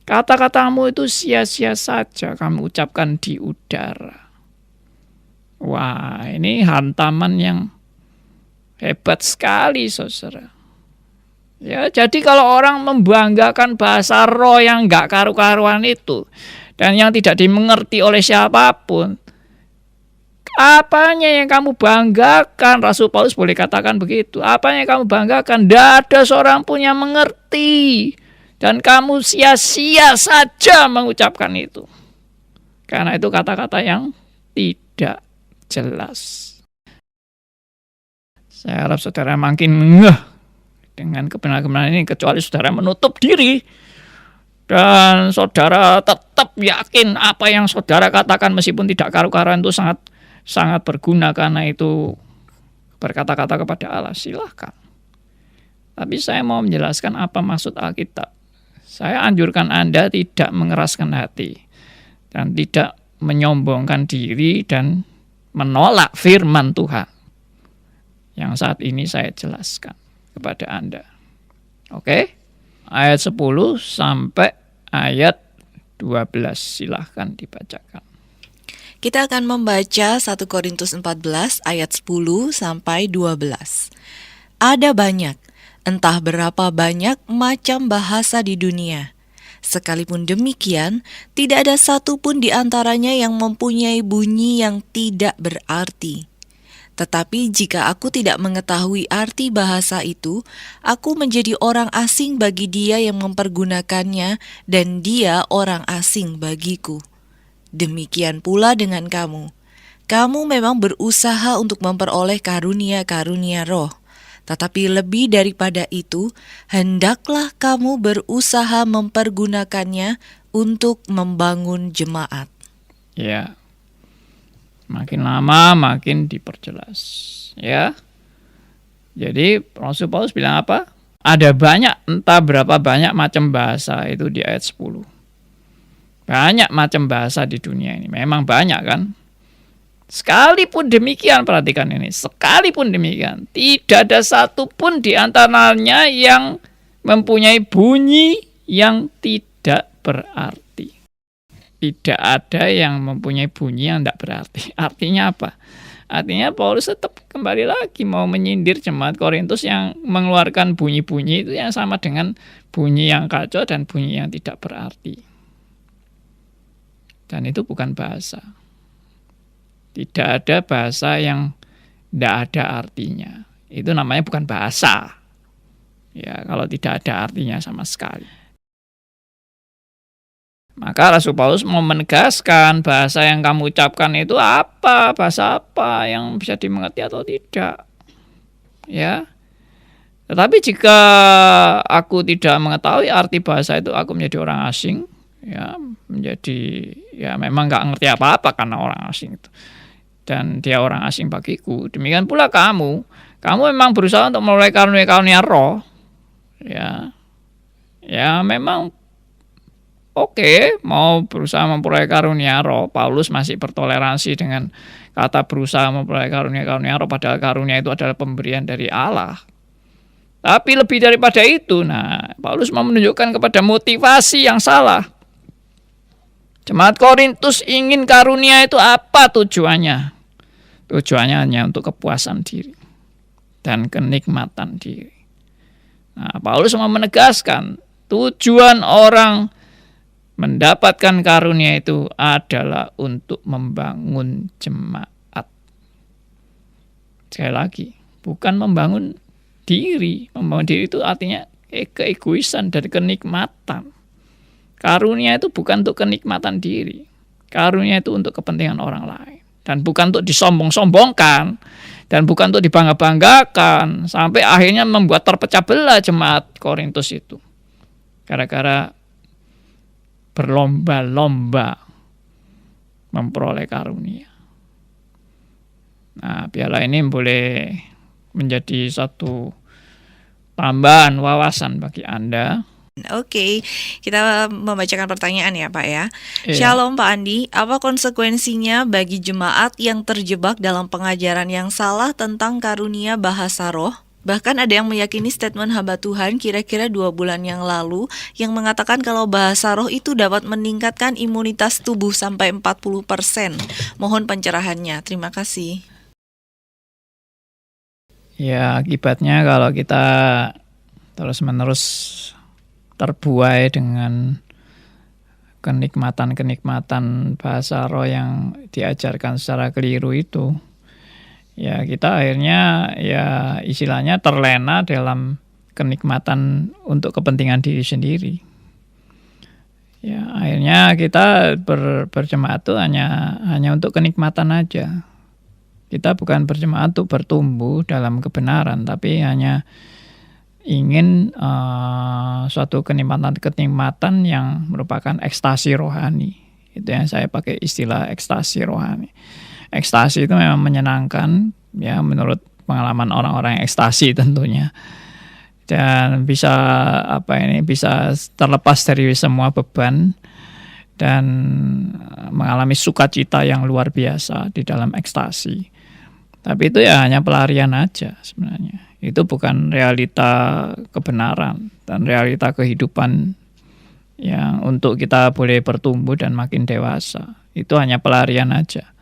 Kata-katamu itu sia-sia saja kamu ucapkan di udara. Wah, ini hantaman yang hebat sekali, saudara. Ya, jadi kalau orang membanggakan bahasa roh yang nggak karu-karuan itu, dan yang tidak dimengerti oleh siapapun, apanya yang kamu banggakan? Rasul Paulus boleh katakan begitu. Apa yang kamu banggakan? Tidak ada seorang pun yang mengerti. Dan kamu sia-sia saja mengucapkan itu. Karena itu kata-kata yang tidak jelas. Saya harap saudara makin ngeh dengan kebenaran-kebenaran ini, kecuali saudara menutup diri dan saudara tetap yakin apa yang saudara katakan meskipun tidak karu-karuan itu sangat berguna karena itu berkata-kata kepada Allah. Silahkan. Tapi saya mau menjelaskan apa maksud Alkitab. Saya anjurkan Anda tidak mengeraskan hati dan tidak menyombongkan diri dan menolak firman Tuhan yang saat ini saya jelaskan kepada Anda. Oke? Ayat 10 sampai ayat 12 silahkan dibacakan. Kita akan membaca 1 Korintus 14 ayat 10 sampai 12. Ada banyak, entah berapa banyak macam bahasa di dunia. Sekalipun demikian, tidak ada satu pun di antaranya yang mempunyai bunyi yang tidak berarti. Tetapi jika aku tidak mengetahui arti bahasa itu, aku menjadi orang asing bagi dia yang mempergunakannya, dan dia orang asing bagiku. Demikian pula dengan kamu. Kamu memang berusaha untuk memperoleh karunia-karunia roh. Tetapi lebih daripada itu, hendaklah kamu berusaha mempergunakannya untuk membangun jemaat. Ya. Makin lama makin diperjelas, ya. Jadi Rasul Paulus bilang apa? Ada banyak, entah berapa banyak macam bahasa, itu di ayat 10. Banyak macam bahasa di dunia ini, memang banyak kan? Sekalipun demikian, perhatikan ini, sekalipun demikian, tidak ada satu pun di antaranya yang mempunyai bunyi yang tidak berarti. Tidak ada yang mempunyai bunyi yang tidak berarti. Artinya apa? Artinya Paulus tetap kembali lagi mau menyindir jemaat Korintus yang mengeluarkan bunyi-bunyi itu yang sama dengan bunyi yang kacau dan bunyi yang tidak berarti. Dan itu bukan bahasa. Tidak ada bahasa yang tidak ada artinya. Itu namanya bukan bahasa. Ya, kalau tidak ada artinya sama sekali. Maka Rasul Paulus mau menegaskan bahasa yang kamu ucapkan itu apa, bahasa apa yang bisa dimengerti atau tidak. Ya. Tetapi jika aku tidak mengetahui arti bahasa itu, aku menjadi orang asing, ya, memang nggak ngerti apa-apa karena orang asing itu. Dan dia orang asing bagiku. Demikian pula kamu memang berusaha untuk memperoleh karunia-karunia roh. Ya memang oke, mau berusaha memperoleh karunia roh. Paulus masih bertoleransi dengan kata berusaha memperoleh karunia-karunia roh, padahal karunia itu adalah pemberian dari Allah. Tapi lebih daripada itu, Paulus mau menunjukkan kepada motivasi yang salah. Jemaat Korintus ingin karunia itu apa tujuannya? Tujuannya hanya untuk kepuasan diri dan kenikmatan diri. Paulus mau menegaskan tujuan orang mendapatkan karunia itu adalah untuk membangun jemaat. Sekali lagi, bukan membangun diri. Membangun diri itu artinya keegoisan dari kenikmatan. Karunia itu bukan untuk kenikmatan diri. Karunia itu untuk kepentingan orang lain. Dan bukan untuk disombong-sombongkan. Dan bukan untuk dibangga-banggakan. Sampai akhirnya membuat terpecah belah jemaat Korintus itu. Gara-gara berlomba-lomba memperoleh karunia. Nah, piala ini boleh menjadi satu tambahan wawasan bagi Anda. Oke, kita membacakan pertanyaan ya Pak ya. Iya. Shalom Pak Andi, apa konsekuensinya bagi jemaat yang terjebak dalam pengajaran yang salah tentang karunia bahasa roh? Bahkan ada yang meyakini statement hamba Tuhan kira-kira 2 bulan yang lalu yang mengatakan kalau bahasa roh itu dapat meningkatkan imunitas tubuh sampai 40%. Mohon pencerahannya, terima kasih. Ya, akibatnya kalau kita terus-menerus terbuai dengan kenikmatan-kenikmatan bahasa roh yang diajarkan secara keliru itu, ya kita akhirnya ya istilahnya terlena dalam kenikmatan untuk kepentingan diri sendiri. Ya, akhirnya kita berjemaat itu hanya untuk kenikmatan aja. Kita bukan berjemaat untuk bertumbuh dalam kebenaran, tapi hanya ingin suatu kenikmatan yang merupakan ekstasi rohani. Itu yang saya pakai istilah ekstasi rohani. Ekstasi itu memang menyenangkan, ya menurut pengalaman orang-orang yang ekstasi tentunya. Dan bisa bisa terlepas dari semua beban dan mengalami sukacita yang luar biasa di dalam ekstasi. Tapi itu ya hanya pelarian aja sebenarnya. Itu bukan realita kebenaran dan realita kehidupan yang untuk kita boleh bertumbuh dan makin dewasa. Itu hanya pelarian aja.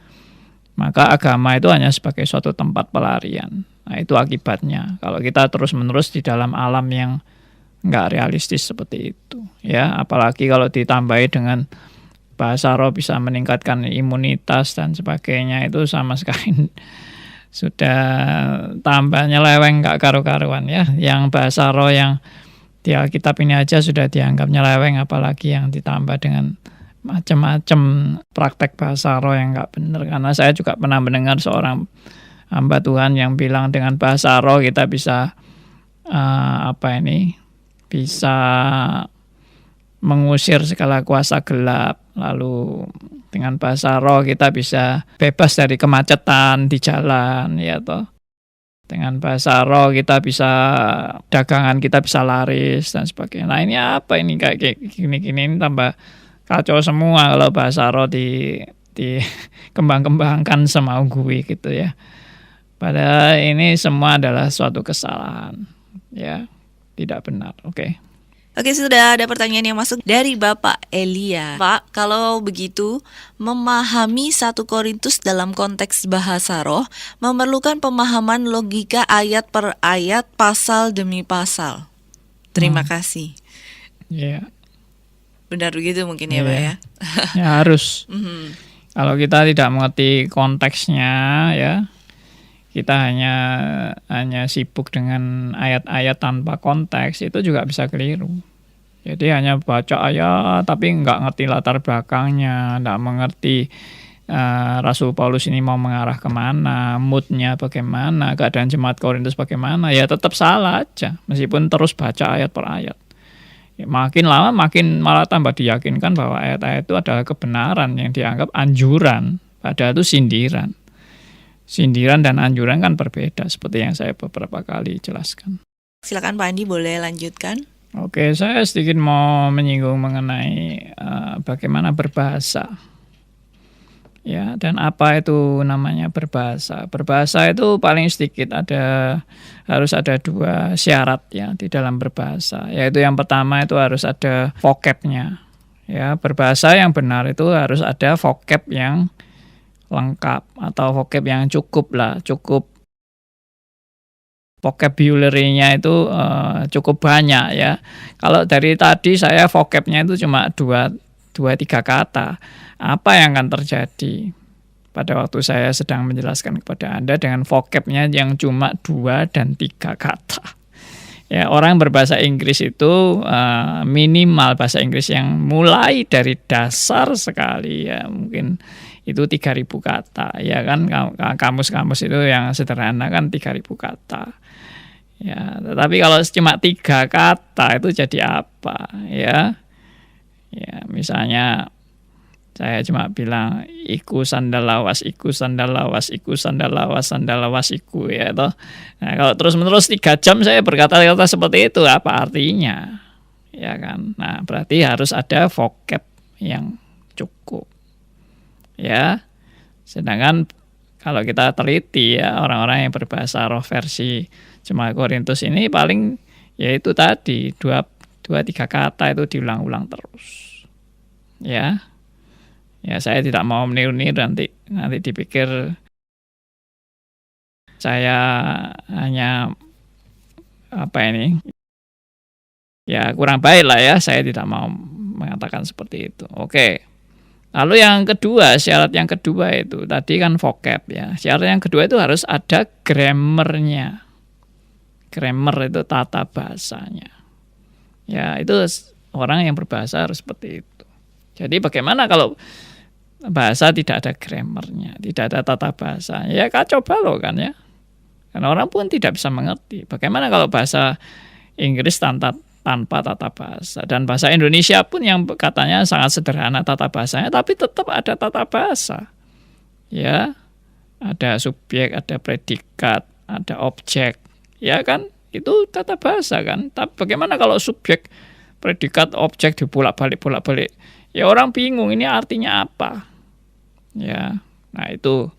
Maka agama itu hanya sebagai suatu tempat pelarian. Nah, itu akibatnya. Kalau kita terus-menerus di dalam alam yang nggak realistis seperti itu. Ya, apalagi kalau ditambahi dengan bahasa roh bisa meningkatkan imunitas dan sebagainya, itu sama sekali sudah tambah nyeleweng gak karu-karuan ya. Yang bahasa roh yang di Alkitab ini aja sudah dianggap nyeleweng, apalagi yang ditambah dengan macam-macam praktek bahasa roh yang gak benar. Karena saya juga pernah mendengar seorang hamba Tuhan yang bilang dengan bahasa roh kita bisa bisa mengusir segala kuasa gelap. Lalu dengan bahasa roh kita bisa bebas dari kemacetan di jalan, ya toh. Dengan bahasa roh kita bisa dagangan kita bisa laris dan sebagainya. Nah, ini apa ini kayak gini-gini ini tambah kacau semua kalau bahasa roh di kembang-kembangkan semau gue gitu ya. Padahal ini semua adalah suatu kesalahan, ya, tidak benar. Oke. Oke, sudah ada pertanyaan yang masuk dari Bapak Elia. Pak, kalau begitu, memahami 1 Korintus dalam konteks bahasa roh memerlukan pemahaman logika ayat per ayat, pasal demi pasal. Terima kasih. Ya. Benar begitu mungkin ya, Pak ya? Ya harus. Kalau kita tidak mengerti konteksnya, ya, kita hanya sibuk dengan ayat-ayat tanpa konteks, itu juga bisa keliru. Jadi hanya baca ayat tapi nggak ngerti latar belakangnya, nggak mengerti Rasul Paulus ini mau mengarah kemana, moodnya bagaimana, keadaan jemaat Korintus bagaimana, ya tetap salah aja meskipun terus baca ayat per ayat. Ya, makin lama makin malah tambah diyakinkan bahwa ayat-ayat itu adalah kebenaran yang dianggap anjuran, padahal itu sindiran. Sindiran dan anjuran kan berbeda, seperti yang saya beberapa kali jelaskan. Silakan Pak Andi, boleh lanjutkan. Oke, saya sedikit mau menyinggung mengenai bagaimana berbahasa. Ya, dan apa itu namanya berbahasa. Berbahasa itu paling sedikit harus ada 2 syarat ya di dalam berbahasa. Yaitu yang pertama itu harus ada vocabnya. Ya, berbahasa yang benar itu harus ada vocab yang lengkap atau vocab yang cukup vocabulary-nya itu cukup banyak ya. Kalau dari tadi saya vocabnya itu cuma 2-3 kata, apa yang akan terjadi pada waktu saya sedang menjelaskan kepada Anda dengan vocabnya yang cuma 2 dan 3 kata? Ya, orang berbahasa Inggris itu minimal bahasa Inggris yang mulai dari dasar sekali ya, mungkin itu 3.000 kata, ya kan, kamus-kamus itu yang sederhana kan 3.000 kata. Ya, tetapi kalau cuma 3 kata itu jadi apa, ya? Ya, misalnya saya cuma bilang iku sandal lawas, iku sandal lawas, iku sandal lawas, sandal lawas iku ya toh. Nah, kalau terus-menerus 3 jam saya berkata-kata seperti itu, apa artinya? Ya kan. Nah, berarti harus ada vocab yang cukup. Ya. Sedangkan kalau kita teliti ya, orang-orang yang berbahasa roh versi Jemaat Korintus ini paling yaitu tadi 2-3 kata itu diulang-ulang terus. Ya. Ya, saya tidak mau meniru-niru nanti dipikir saya hanya ya kurang baik lah ya, saya tidak mau mengatakan seperti itu. Oke. Lalu yang kedua, syarat yang kedua itu tadi kan vocab ya. Syarat yang kedua itu harus ada grammarnya. Grammar itu tata bahasanya. Ya, itu orang yang berbahasa harus seperti itu. Jadi bagaimana kalau bahasa tidak ada grammarnya, tidak ada tata bahasa? Ya kacau balau kan ya. Karena orang pun tidak bisa mengerti. Bagaimana kalau bahasa Inggris tanpa tata bahasa, dan bahasa Indonesia pun yang katanya sangat sederhana tata bahasanya, tapi tetap ada tata bahasa. Ya, ada subjek, ada predikat, ada objek. Ya kan? Itu tata bahasa kan. Tapi bagaimana kalau subjek, predikat, objek dibolak-balik. Ya orang bingung ini artinya apa. Ya. Nah, itu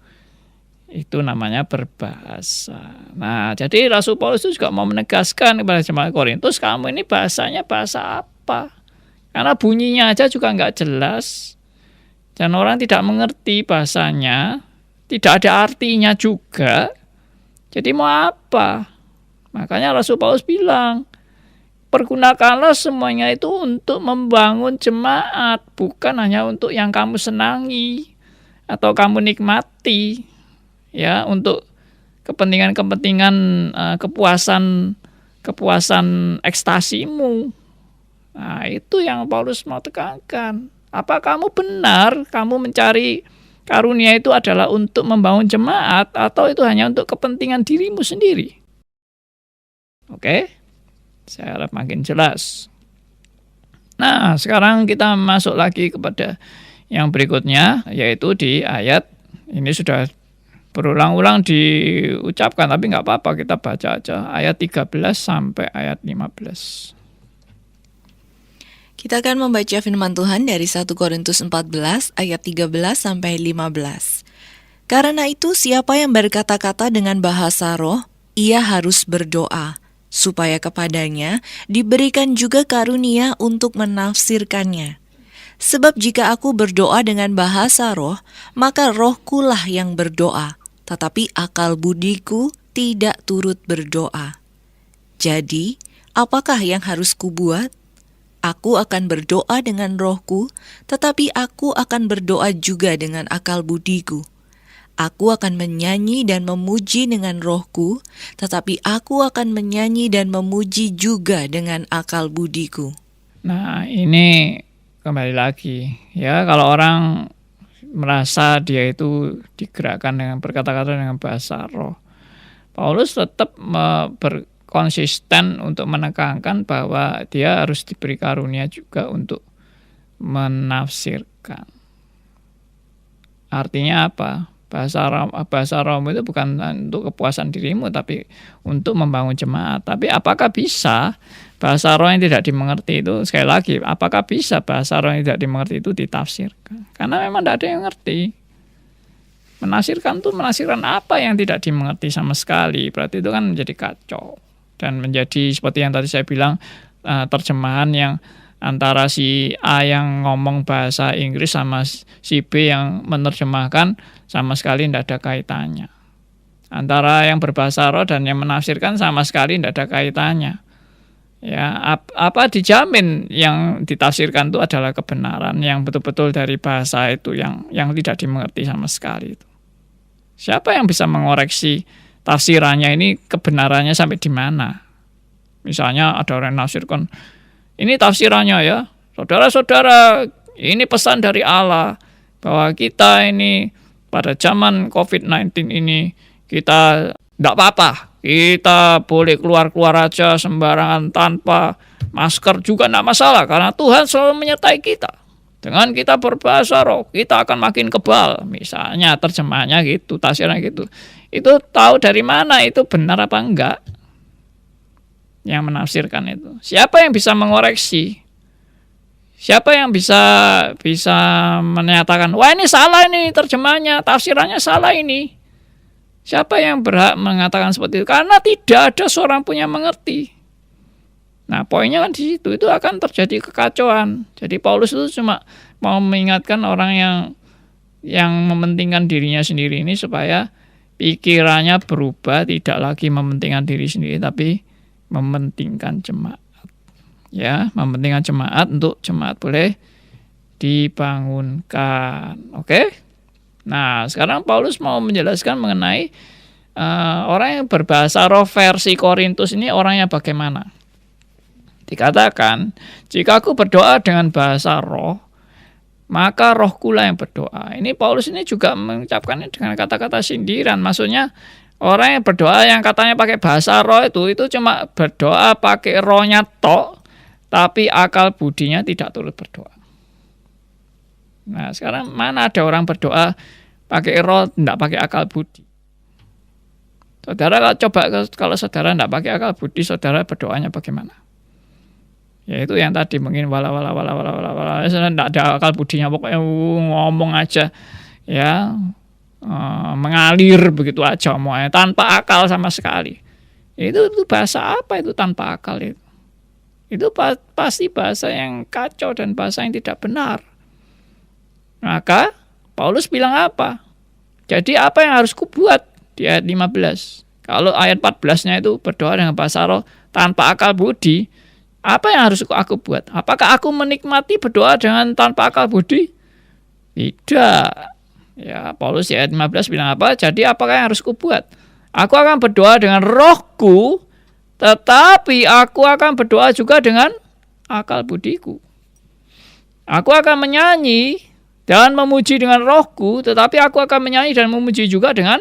namanya berbahasa. Nah, jadi Rasul Paulus itu juga mau menegaskan kepada jemaat Korintus, kamu ini bahasanya bahasa apa? Karena bunyinya aja juga nggak jelas. Dan orang tidak mengerti bahasanya, tidak ada artinya juga. Jadi mau apa? Makanya Rasul Paulus bilang, pergunakanlah semuanya itu untuk membangun jemaat, bukan hanya untuk yang kamu senangi atau kamu nikmati, ya, untuk kepentingan kepuasan ekstasimu. Nah, itu yang Paulus mau tekankan. Apa kamu benar kamu mencari karunia itu adalah untuk membangun jemaat, atau itu hanya untuk kepentingan dirimu sendiri? Oke? Saya harap makin jelas. Nah, sekarang kita masuk lagi kepada yang berikutnya, yaitu di ayat, ini sudah berulang-ulang diucapkan, tapi nggak apa-apa, kita baca aja. Ayat 13 sampai ayat 15. Kita akan membaca firman Tuhan dari 1 Korintus 14 ayat 13 sampai 15. Karena itu siapa yang berkata-kata dengan bahasa roh, ia harus berdoa, supaya kepadanya diberikan juga karunia untuk menafsirkannya. Sebab jika aku berdoa dengan bahasa roh, maka rohkulah yang berdoa, tetapi akal budiku tidak turut berdoa. Jadi, apakah yang harus kubuat? Aku akan berdoa dengan rohku, tetapi aku akan berdoa juga dengan akal budiku. Aku akan menyanyi dan memuji dengan rohku, tetapi aku akan menyanyi dan memuji juga dengan akal budiku. Nah, ini kembali lagi, ya, kalau orang merasa dia itu digerakkan dengan berkata-kata dengan bahasa roh, Paulus tetap berkonsisten untuk menekankan bahwa dia harus diberi karunia juga untuk menafsirkan. Artinya apa? Bahasa rohmu itu bukan untuk kepuasan dirimu, tapi untuk membangun jemaat. Tapi apakah bisa bahasa roh yang tidak dimengerti itu, sekali lagi, apakah bisa bahasa roh yang tidak dimengerti itu ditafsirkan? Karena memang tidak ada yang ngerti. Menafsirkan itu menafsirkan apa yang tidak dimengerti sama sekali, berarti itu kan menjadi kacau. Dan menjadi seperti yang tadi saya bilang, terjemahan yang antara si A yang ngomong bahasa Inggris sama si B yang menerjemahkan sama sekali tidak ada kaitannya. Antara yang berbahasa roh dan yang menafsirkan sama sekali tidak ada kaitannya. Ya, apa dijamin yang ditafsirkan itu adalah kebenaran yang betul-betul dari bahasa itu yang tidak dimengerti sama sekali itu. Siapa yang bisa mengoreksi tafsirannya ini kebenarannya sampai di mana? Misalnya ada orang yang menafsirkan, ini tafsirannya ya, saudara-saudara, ini pesan dari Allah bahwa kita ini pada zaman COVID-19 ini kita tidak apa-apa. Kita boleh keluar-keluar aja sembarangan tanpa masker juga tidak masalah, karena Tuhan selalu menyertai kita. Dengan kita berbahasa roh, kita akan makin kebal. Misalnya terjemahnya gitu, tafsirnya gitu. Itu tahu dari mana itu benar apa enggak? Yang menafsirkan itu. Siapa yang bisa mengoreksi? Siapa yang bisa menyatakan, wah ini salah ini terjemahnya, tafsirannya salah ini. Siapa yang berhak mengatakan seperti itu? Karena tidak ada seorang pun yang mengerti. Nah, poinnya kan di situ, itu akan terjadi kekacauan. Jadi Paulus itu cuma mau mengingatkan orang yang mementingkan dirinya sendiri ini supaya pikirannya berubah, tidak lagi mementingkan diri sendiri, tapi mementingkan jemaat. Ya, mementingkan jemaat untuk jemaat boleh dibangunkan. Oke? Nah, sekarang Paulus mau menjelaskan mengenai orang yang berbahasa roh versi Korintus ini orangnya bagaimana. Dikatakan, jika aku berdoa dengan bahasa roh, maka rohku lah yang berdoa. Ini Paulus ini juga mengucapkannya dengan kata-kata sindiran. Maksudnya orang yang berdoa yang katanya pakai bahasa roh itu cuma berdoa pakai rohnya tok, tapi akal budinya tidak turut berdoa. Nah, sekarang mana ada orang berdoa pakai roh, tidak pakai akal budi? Saudara coba kalau saudara tidak pakai akal budi, saudara berdoanya bagaimana? Ya itu yang tadi mungkin wala tidak ada akal budinya, pokoknya ngomong aja ya, mengalir begitu aja omongnya tanpa akal sama sekali. Itu bahasa apa itu tanpa akal itu? Itu pasti bahasa yang kacau dan bahasa yang tidak benar. Maka Paulus bilang apa? Jadi apa yang harus kubuat di ayat 15? Kalau ayat 14-nya itu berdoa dengan bahasa roh tanpa akal budi, apa yang harus aku buat? Apakah aku menikmati berdoa dengan tanpa akal budi? Tidak. Ya, Paulus di ayat 15 bilang apa? Jadi apakah yang harus kubuat? Aku akan berdoa dengan rohku, tetapi aku akan berdoa juga dengan akal budiku. Aku akan menyanyi dan memuji dengan rohku, tetapi aku akan menyanyi dan memuji juga dengan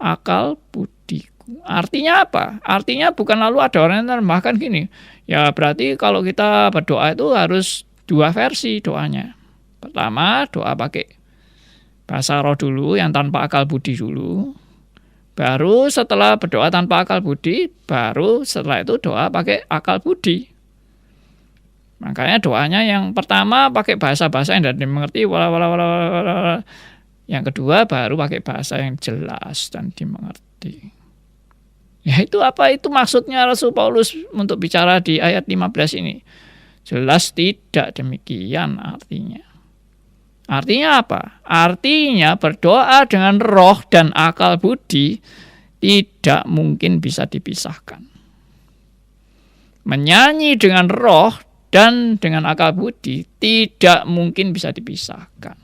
akal budiku. Artinya apa? Artinya bukan lalu ada orang yang bahkan gini, ya berarti kalau kita berdoa itu harus dua versi doanya. Pertama, doa pakai bahasa roh dulu, yang tanpa akal budi dulu. Baru setelah berdoa tanpa akal budi, baru setelah itu doa pakai akal budi. Makanya doanya yang pertama pakai bahasa-bahasa yang tidak dimengerti, yang kedua baru pakai bahasa yang jelas dan dimengerti. Ya itu apa itu maksudnya Rasul Paulus untuk bicara di ayat 15 ini? Jelas tidak demikian artinya. Artinya apa? Artinya berdoa dengan roh dan akal budi tidak mungkin bisa dipisahkan. Menyanyi dengan roh dan dengan akal budi tidak mungkin bisa dipisahkan.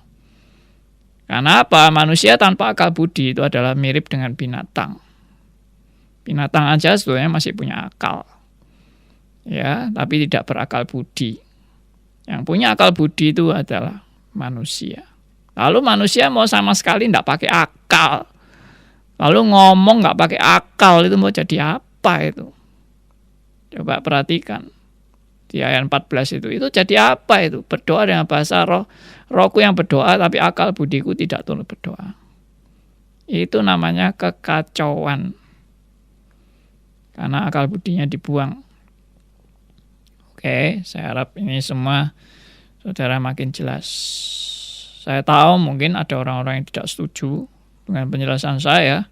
Karena apa? Manusia tanpa akal budi itu adalah mirip dengan binatang. Binatang aja sebetulnya masih punya akal. Ya, tapi tidak berakal budi. Yang punya akal budi itu adalah manusia. Lalu manusia mau sama sekali tidak pakai akal. Lalu ngomong nggak pakai akal, itu mau jadi apa itu? Coba perhatikan. Di ayat 14 itu jadi apa itu? Berdoa dengan bahasa roh. Rohku yang berdoa, tapi akal budiku tidak turut berdoa. Itu namanya kekacauan. Karena akal budinya dibuang. Oke, saya harap ini semua saudara makin jelas. Saya tahu mungkin ada orang-orang yang tidak setuju dengan penjelasan saya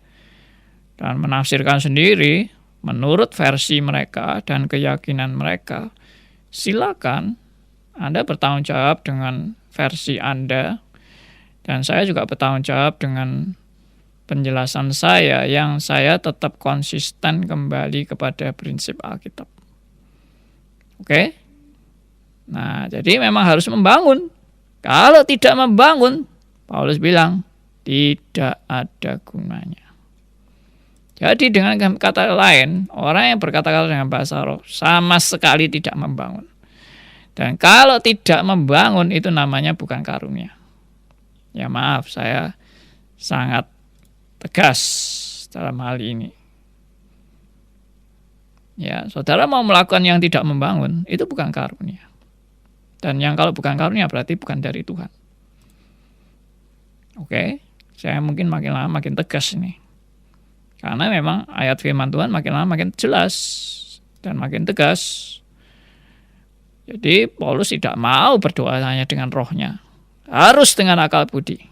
dan menafsirkan sendiri menurut versi mereka dan keyakinan mereka. Silakan Anda bertanggung jawab dengan versi Anda, dan saya juga bertanggung jawab dengan penjelasan saya yang saya tetap konsisten kembali kepada prinsip Alkitab. Oke? Nah, jadi memang harus membangun. Kalau tidak membangun, Paulus bilang, tidak ada gunanya. Jadi dengan kata lain, orang yang berkata-kata dengan bahasa roh sama sekali tidak membangun. Dan kalau tidak membangun, itu namanya bukan karunia. Ya maaf, saya sangat tegas dalam hal ini. Ya, saudara mau melakukan yang tidak membangun, itu bukan karunia. Dan yang kalau bukan karunia berarti bukan dari Tuhan. Oke, saya mungkin makin lama makin tegas ini. Karena memang ayat firman Tuhan makin lama makin jelas dan makin tegas. Jadi Paulus tidak mau berdoa hanya dengan rohnya. Harus dengan akal budi.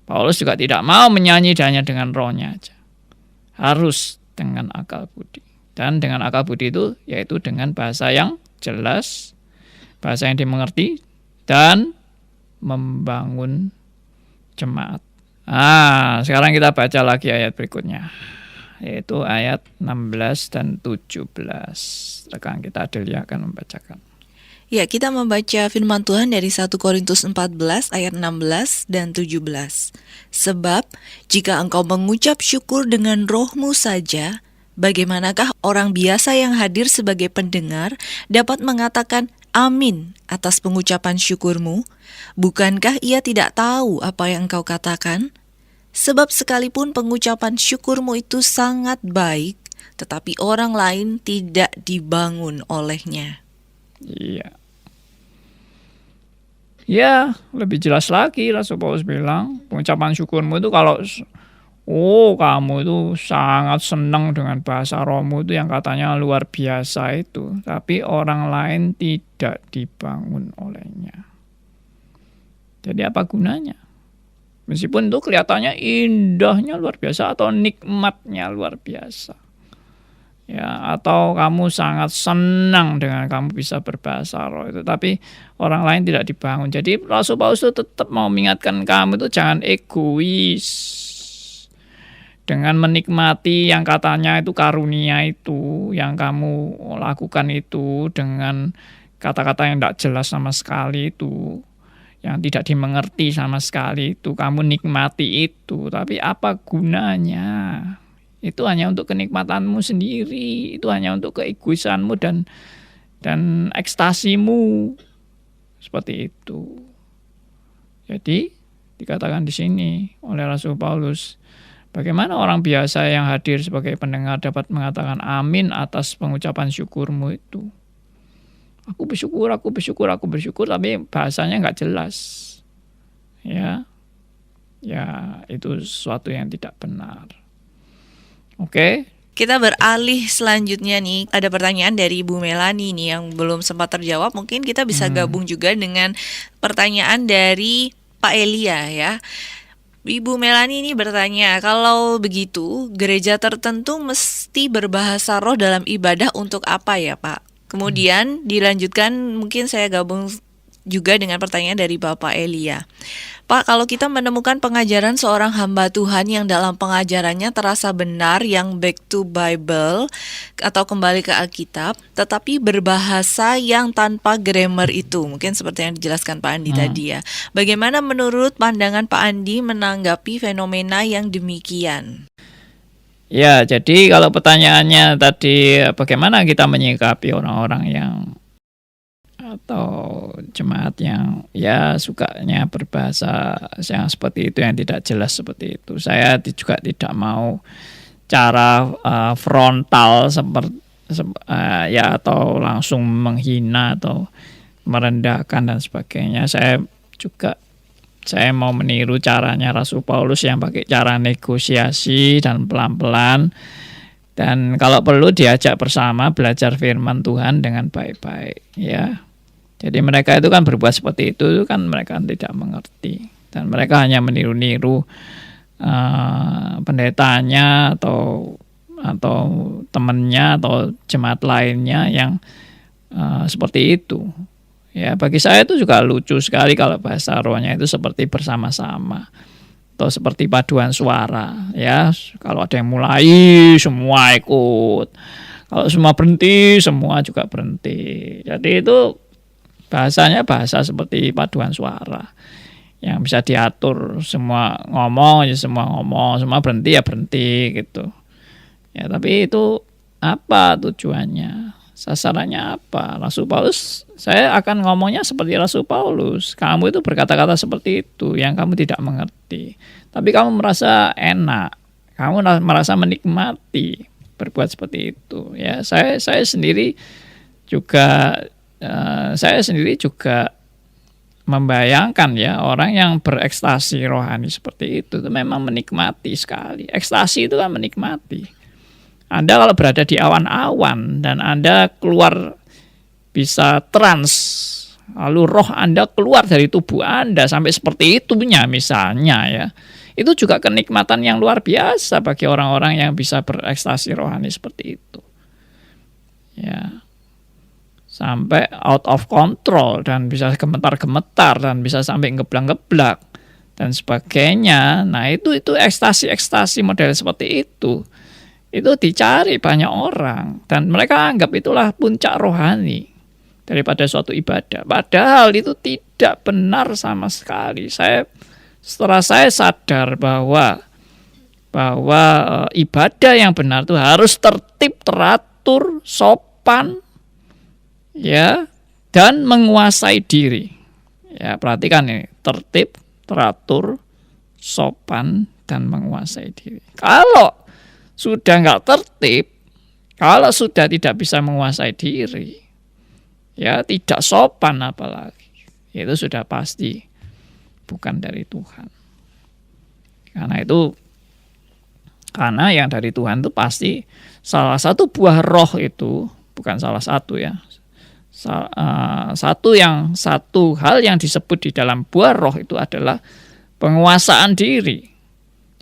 Paulus juga tidak mau menyanyi hanya dengan rohnya aja. Harus dengan akal budi. Dan dengan akal budi itu yaitu dengan bahasa yang jelas, bahasa yang dimengerti, dan membangun jemaat. Sekarang kita baca lagi ayat berikutnya, yaitu ayat 16 dan 17. Rekan kita Adelia akan membacakan. Ya, kita membaca firman Tuhan dari 1 Korintus 14 ayat 16 dan 17. Sebab, jika engkau mengucap syukur dengan rohmu saja, bagaimanakah orang biasa yang hadir sebagai pendengar dapat mengatakan amin atas pengucapan syukurmu? Bukankah ia tidak tahu apa yang engkau katakan? Sebab sekalipun pengucapan syukurmu itu sangat baik, tetapi orang lain tidak dibangun olehnya. Iya. Ya, lebih jelas lagi Rasul Paulus bilang, pengucapan syukurmu itu kalau kamu itu sangat senang dengan bahasa rohmu itu yang katanya luar biasa itu, tapi orang lain tidak dibangun olehnya. Jadi apa gunanya? Meskipun itu kelihatannya indahnya luar biasa atau nikmatnya luar biasa. Ya, atau kamu sangat senang dengan kamu bisa berbahasa roh itu, tapi orang lain tidak dibangun. Jadi Rasul Paulus itu tetap mau mengingatkan kamu itu jangan egois dengan menikmati yang katanya itu karunia itu, yang kamu lakukan itu dengan kata-kata yang tidak jelas sama sekali itu, yang tidak dimengerti sama sekali itu, kamu nikmati itu, tapi apa gunanya? Itu hanya untuk kenikmatanmu sendiri, itu hanya untuk keegoisanmu dan ekstasimu, seperti itu. Jadi dikatakan di sini oleh Rasul Paulus, bagaimana orang biasa yang hadir sebagai pendengar dapat mengatakan amin atas pengucapan syukurmu itu? Aku bersyukur, tapi bahasanya nggak jelas. Ya, itu sesuatu yang tidak benar. Oke. Kita beralih selanjutnya nih, ada pertanyaan dari Ibu Melani nih yang belum sempat terjawab. Mungkin kita bisa gabung juga dengan pertanyaan dari Pak Elia ya. Ibu Melani ini bertanya, kalau begitu gereja tertentu mesti berbahasa roh dalam ibadah untuk apa ya Pak? Kemudian dilanjutkan, mungkin saya gabung juga dengan pertanyaan dari Bapak Elia. Pak, kalau kita menemukan pengajaran seorang hamba Tuhan yang dalam pengajarannya terasa benar, yang back to Bible atau kembali ke Alkitab, tetapi berbahasa yang tanpa grammar itu, mungkin seperti yang dijelaskan Pak Andi tadi ya. Bagaimana menurut pandangan Pak Andi menanggapi fenomena yang demikian? Ya, jadi kalau pertanyaannya tadi bagaimana kita menyikapi orang-orang yang atau jemaat yang ya sukanya berbahasa yang seperti itu, yang tidak jelas seperti itu. Saya juga tidak mau cara frontal seperti ya atau langsung menghina atau merendahkan dan sebagainya. Saya mau meniru caranya Rasul Paulus yang pakai cara negosiasi dan pelan-pelan, dan kalau perlu diajak bersama belajar firman Tuhan dengan baik-baik ya. Jadi mereka itu kan berbuat seperti itu kan mereka tidak mengerti, dan mereka hanya meniru-niru pendetanya atau temannya atau jemaat lainnya yang seperti itu. Ya, bagi saya itu juga lucu sekali kalau bahasa rohnya itu seperti bersama-sama atau seperti paduan suara. Ya, kalau ada yang mulai semua ikut, kalau semua berhenti semua juga berhenti. Jadi itu bahasanya bahasa seperti paduan suara yang bisa diatur, semua ngomong ya semua ngomong, semua berhenti ya berhenti gitu. Ya, tapi itu apa tujuannya? Sasarannya apa? Rasul Paulus, saya akan ngomongnya seperti Rasul Paulus. Kamu itu berkata-kata seperti itu yang kamu tidak mengerti, tapi kamu merasa enak, kamu merasa menikmati. berbuat seperti itu. Ya, saya sendiri juga membayangkan ya orang yang berekstasi rohani seperti itu memang menikmati sekali. Ekstasi itu kan menikmati. Anda kalau berada di awan-awan dan Anda keluar bisa trans, lalu roh Anda keluar dari tubuh Anda sampai seperti itunya misalnya ya. Itu juga kenikmatan yang luar biasa bagi orang-orang yang bisa berekstasi rohani seperti itu. Ya. Sampai out of control dan bisa gemetar-gemetar dan bisa sampai ngeblak-ngeblak dan sebagainya. Nah, itu ekstasi-ekstasi model seperti itu dicari banyak orang dan mereka anggap itulah puncak rohani daripada suatu ibadah. Padahal itu tidak benar sama sekali. Setelah saya sadar bahwa ibadah yang benar itu harus tertib, teratur, sopan, ya, dan menguasai diri. Ya, perhatikan ini, tertib, teratur, sopan, dan menguasai diri. Kalau sudah nggak tertib, kalau sudah tidak bisa menguasai diri, ya tidak sopan apalagi, itu sudah pasti bukan dari Tuhan. Karena yang dari Tuhan itu pasti salah satu buah roh itu, bukan salah satu ya, satu hal yang disebut di dalam buah roh itu adalah penguasaan diri.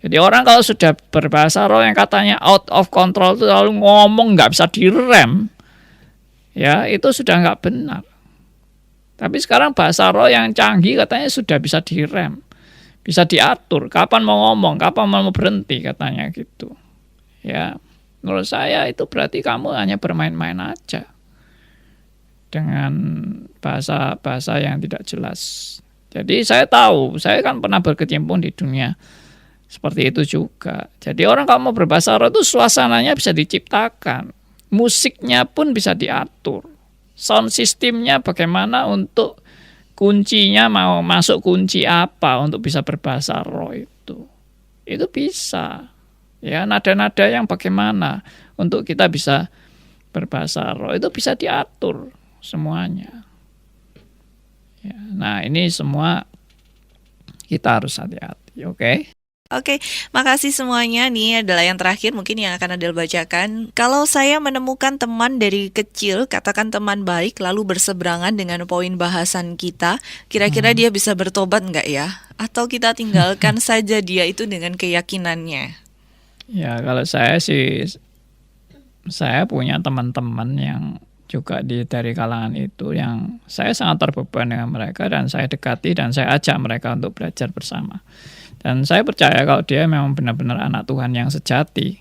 Jadi orang kalau sudah berbahasa roh yang katanya out of control itu lalu ngomong nggak bisa direm, ya itu sudah nggak benar. Tapi sekarang bahasa roh yang canggih katanya sudah bisa direm, bisa diatur, kapan mau ngomong, kapan mau berhenti katanya gitu. Ya, menurut saya itu berarti kamu hanya bermain-main aja dengan bahasa-bahasa yang tidak jelas. Jadi saya tahu, saya kan pernah berkecimpung di dunia seperti itu juga. Jadi orang kalau mau berbahasa roh itu suasananya bisa diciptakan, musiknya pun bisa diatur, sound systemnya bagaimana untuk kuncinya mau masuk kunci apa untuk bisa berbahasa roh itu bisa. Ya, nada-nada yang bagaimana untuk kita bisa berbahasa roh itu bisa diatur semuanya. Ya, nah ini semua kita harus hati-hati, oke? Oke, makasih semuanya. Nih adalah yang terakhir mungkin yang akan Adel bacakan. Kalau saya menemukan teman dari kecil, katakan teman baik, lalu berseberangan dengan poin bahasan kita, kira-kira dia bisa bertobat nggak ya? Atau kita tinggalkan saja dia itu dengan keyakinannya? Ya, kalau saya sih, saya punya teman-teman yang juga dari kalangan itu yang saya sangat terbeban dengan mereka dan saya dekati dan saya ajak mereka untuk belajar bersama. Dan saya percaya kalau dia memang benar-benar anak Tuhan yang sejati.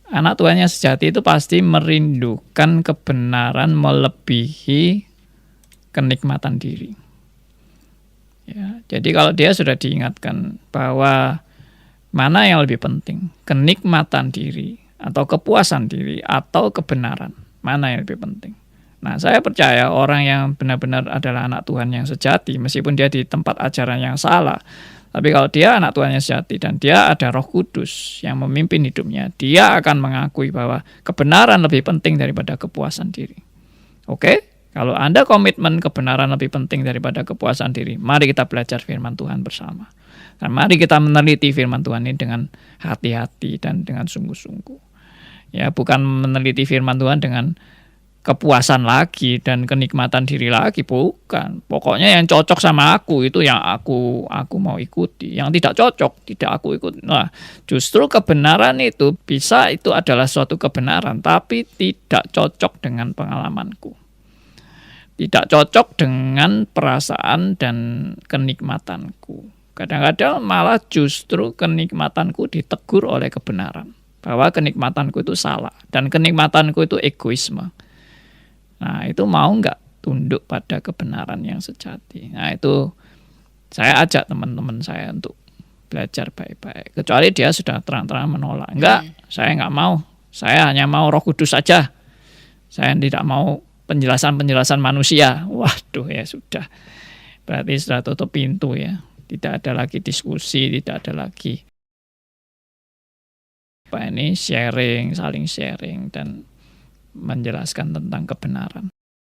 Anak Tuhan yang sejati itu pasti merindukan kebenaran melebihi kenikmatan diri. Ya, jadi kalau dia sudah diingatkan bahwa mana yang lebih penting, kenikmatan diri atau kepuasan diri atau kebenaran, mana yang lebih penting. Nah, saya percaya orang yang benar-benar adalah anak Tuhan yang sejati, meskipun dia di tempat ajaran yang salah, tapi kalau dia anak Tuhan yang sejati dan dia ada Roh Kudus yang memimpin hidupnya, dia akan mengakui bahwa kebenaran lebih penting daripada kepuasan diri. Oke? Kalau Anda komitmen kebenaran lebih penting daripada kepuasan diri, mari kita belajar firman Tuhan bersama. Dan mari kita meneliti firman Tuhan ini dengan hati-hati dan dengan sungguh-sungguh. Ya, bukan meneliti firman Tuhan dengan kepuasan lagi dan kenikmatan diri lagi, bukan. Pokoknya yang cocok sama aku itu yang aku mau ikuti. Yang tidak cocok tidak aku ikuti. Nah, justru kebenaran itu adalah suatu kebenaran, tapi tidak cocok dengan pengalamanku. Tidak cocok dengan perasaan dan kenikmatanku. Kadang-kadang malah justru kenikmatanku ditegur oleh kebenaran. Bahwa kenikmatanku itu salah dan kenikmatanku itu egoisme. Nah, itu mau nggak tunduk pada kebenaran yang sejati. Nah, itu saya ajak teman-teman saya untuk belajar baik-baik. Kecuali dia sudah terang-terang menolak. Enggak, saya nggak mau. Saya hanya mau Roh Kudus saja. Saya tidak mau penjelasan-penjelasan manusia. Waduh, ya sudah. Berarti sudah tutup pintu ya. Tidak ada lagi diskusi, tidak ada lagi saling sharing dan menjelaskan tentang kebenaran.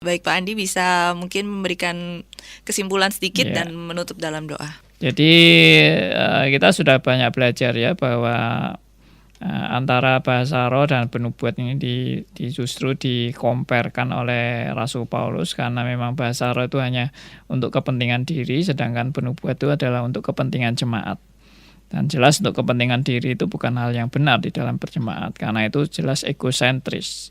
Baik, Pak Andi bisa mungkin memberikan kesimpulan sedikit Ya. dan menutup dalam doa. Jadi kita sudah banyak belajar ya bahwa antara bahasa roh dan penubuat ini justru dikomparkan oleh Rasul Paulus, karena memang bahasa roh itu hanya untuk kepentingan diri, sedangkan penubuat itu adalah untuk kepentingan jemaat. Dan jelas untuk kepentingan diri itu bukan hal yang benar di dalam berjemaat, karena itu jelas egosentris.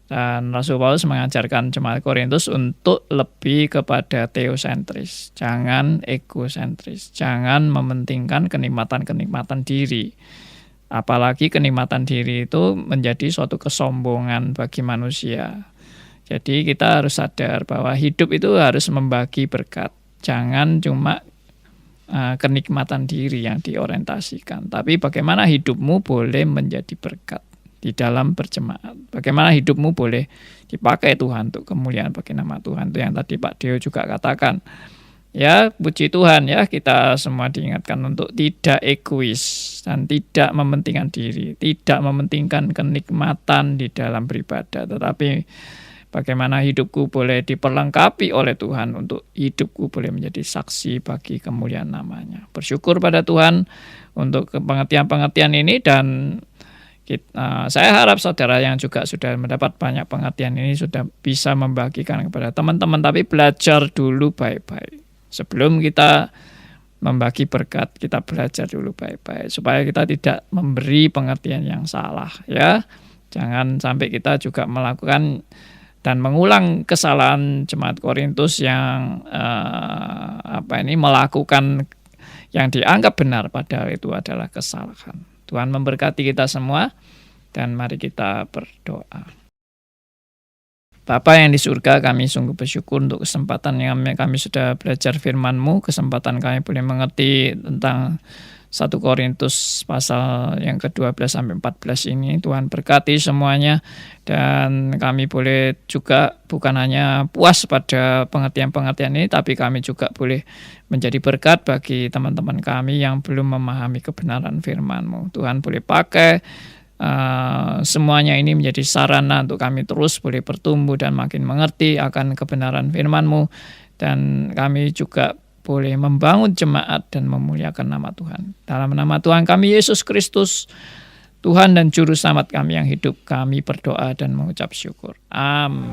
Dan Rasul Paulus mengajarkan jemaat Korintus untuk lebih kepada teosentris, jangan egosentris, jangan mementingkan kenikmatan-kenikmatan diri. Apalagi kenikmatan diri itu menjadi suatu kesombongan bagi manusia. Jadi kita harus sadar bahwa hidup itu harus membagi berkat, jangan cuma kenikmatan diri yang diorientasikan, tapi bagaimana hidupmu boleh menjadi berkat di dalam berjemaat. Bagaimana hidupmu boleh dipakai Tuhan untuk kemuliaan bagi nama Tuhan. Itu yang tadi Pak Deo juga katakan. Ya, puji Tuhan ya, kita semua diingatkan untuk tidak egois dan tidak mementingkan diri, tidak mementingkan kenikmatan di dalam beribadah, tetapi bagaimana hidupku boleh diperlengkapi oleh Tuhan untuk hidupku boleh menjadi saksi bagi kemuliaan namanya. Bersyukur pada Tuhan untuk pengertian-pengertian ini, dan saya harap saudara yang juga sudah mendapat banyak pengertian ini sudah bisa membagikan kepada teman-teman, tapi belajar dulu baik-baik. Sebelum kita membagi berkat, kita belajar dulu baik-baik supaya kita tidak memberi pengertian yang salah ya. Jangan sampai kita juga melakukan dan mengulang kesalahan jemaat Korintus yang melakukan yang dianggap benar padahal itu adalah kesalahan. Tuhan memberkati kita semua, dan mari kita berdoa. Bapa yang di surga, kami sungguh bersyukur untuk kesempatan yang kami sudah belajar firman-Mu, kesempatan kami boleh mengerti tentang 1 Korintus pasal yang ke-12 sampai 14 ini. Tuhan berkati semuanya, dan kami boleh juga bukan hanya puas pada pengertian-pengertian ini, tapi kami juga boleh menjadi berkat bagi teman-teman kami yang belum memahami kebenaran firman-Mu. Tuhan boleh pakai semuanya ini menjadi sarana untuk kami terus boleh bertumbuh dan makin mengerti akan kebenaran firman-Mu, dan kami juga boleh membangun jemaat dan memuliakan nama Tuhan. Dalam nama Tuhan kami Yesus Kristus, Tuhan dan Juru Selamat kami yang hidup, kami berdoa dan mengucap syukur. Amin.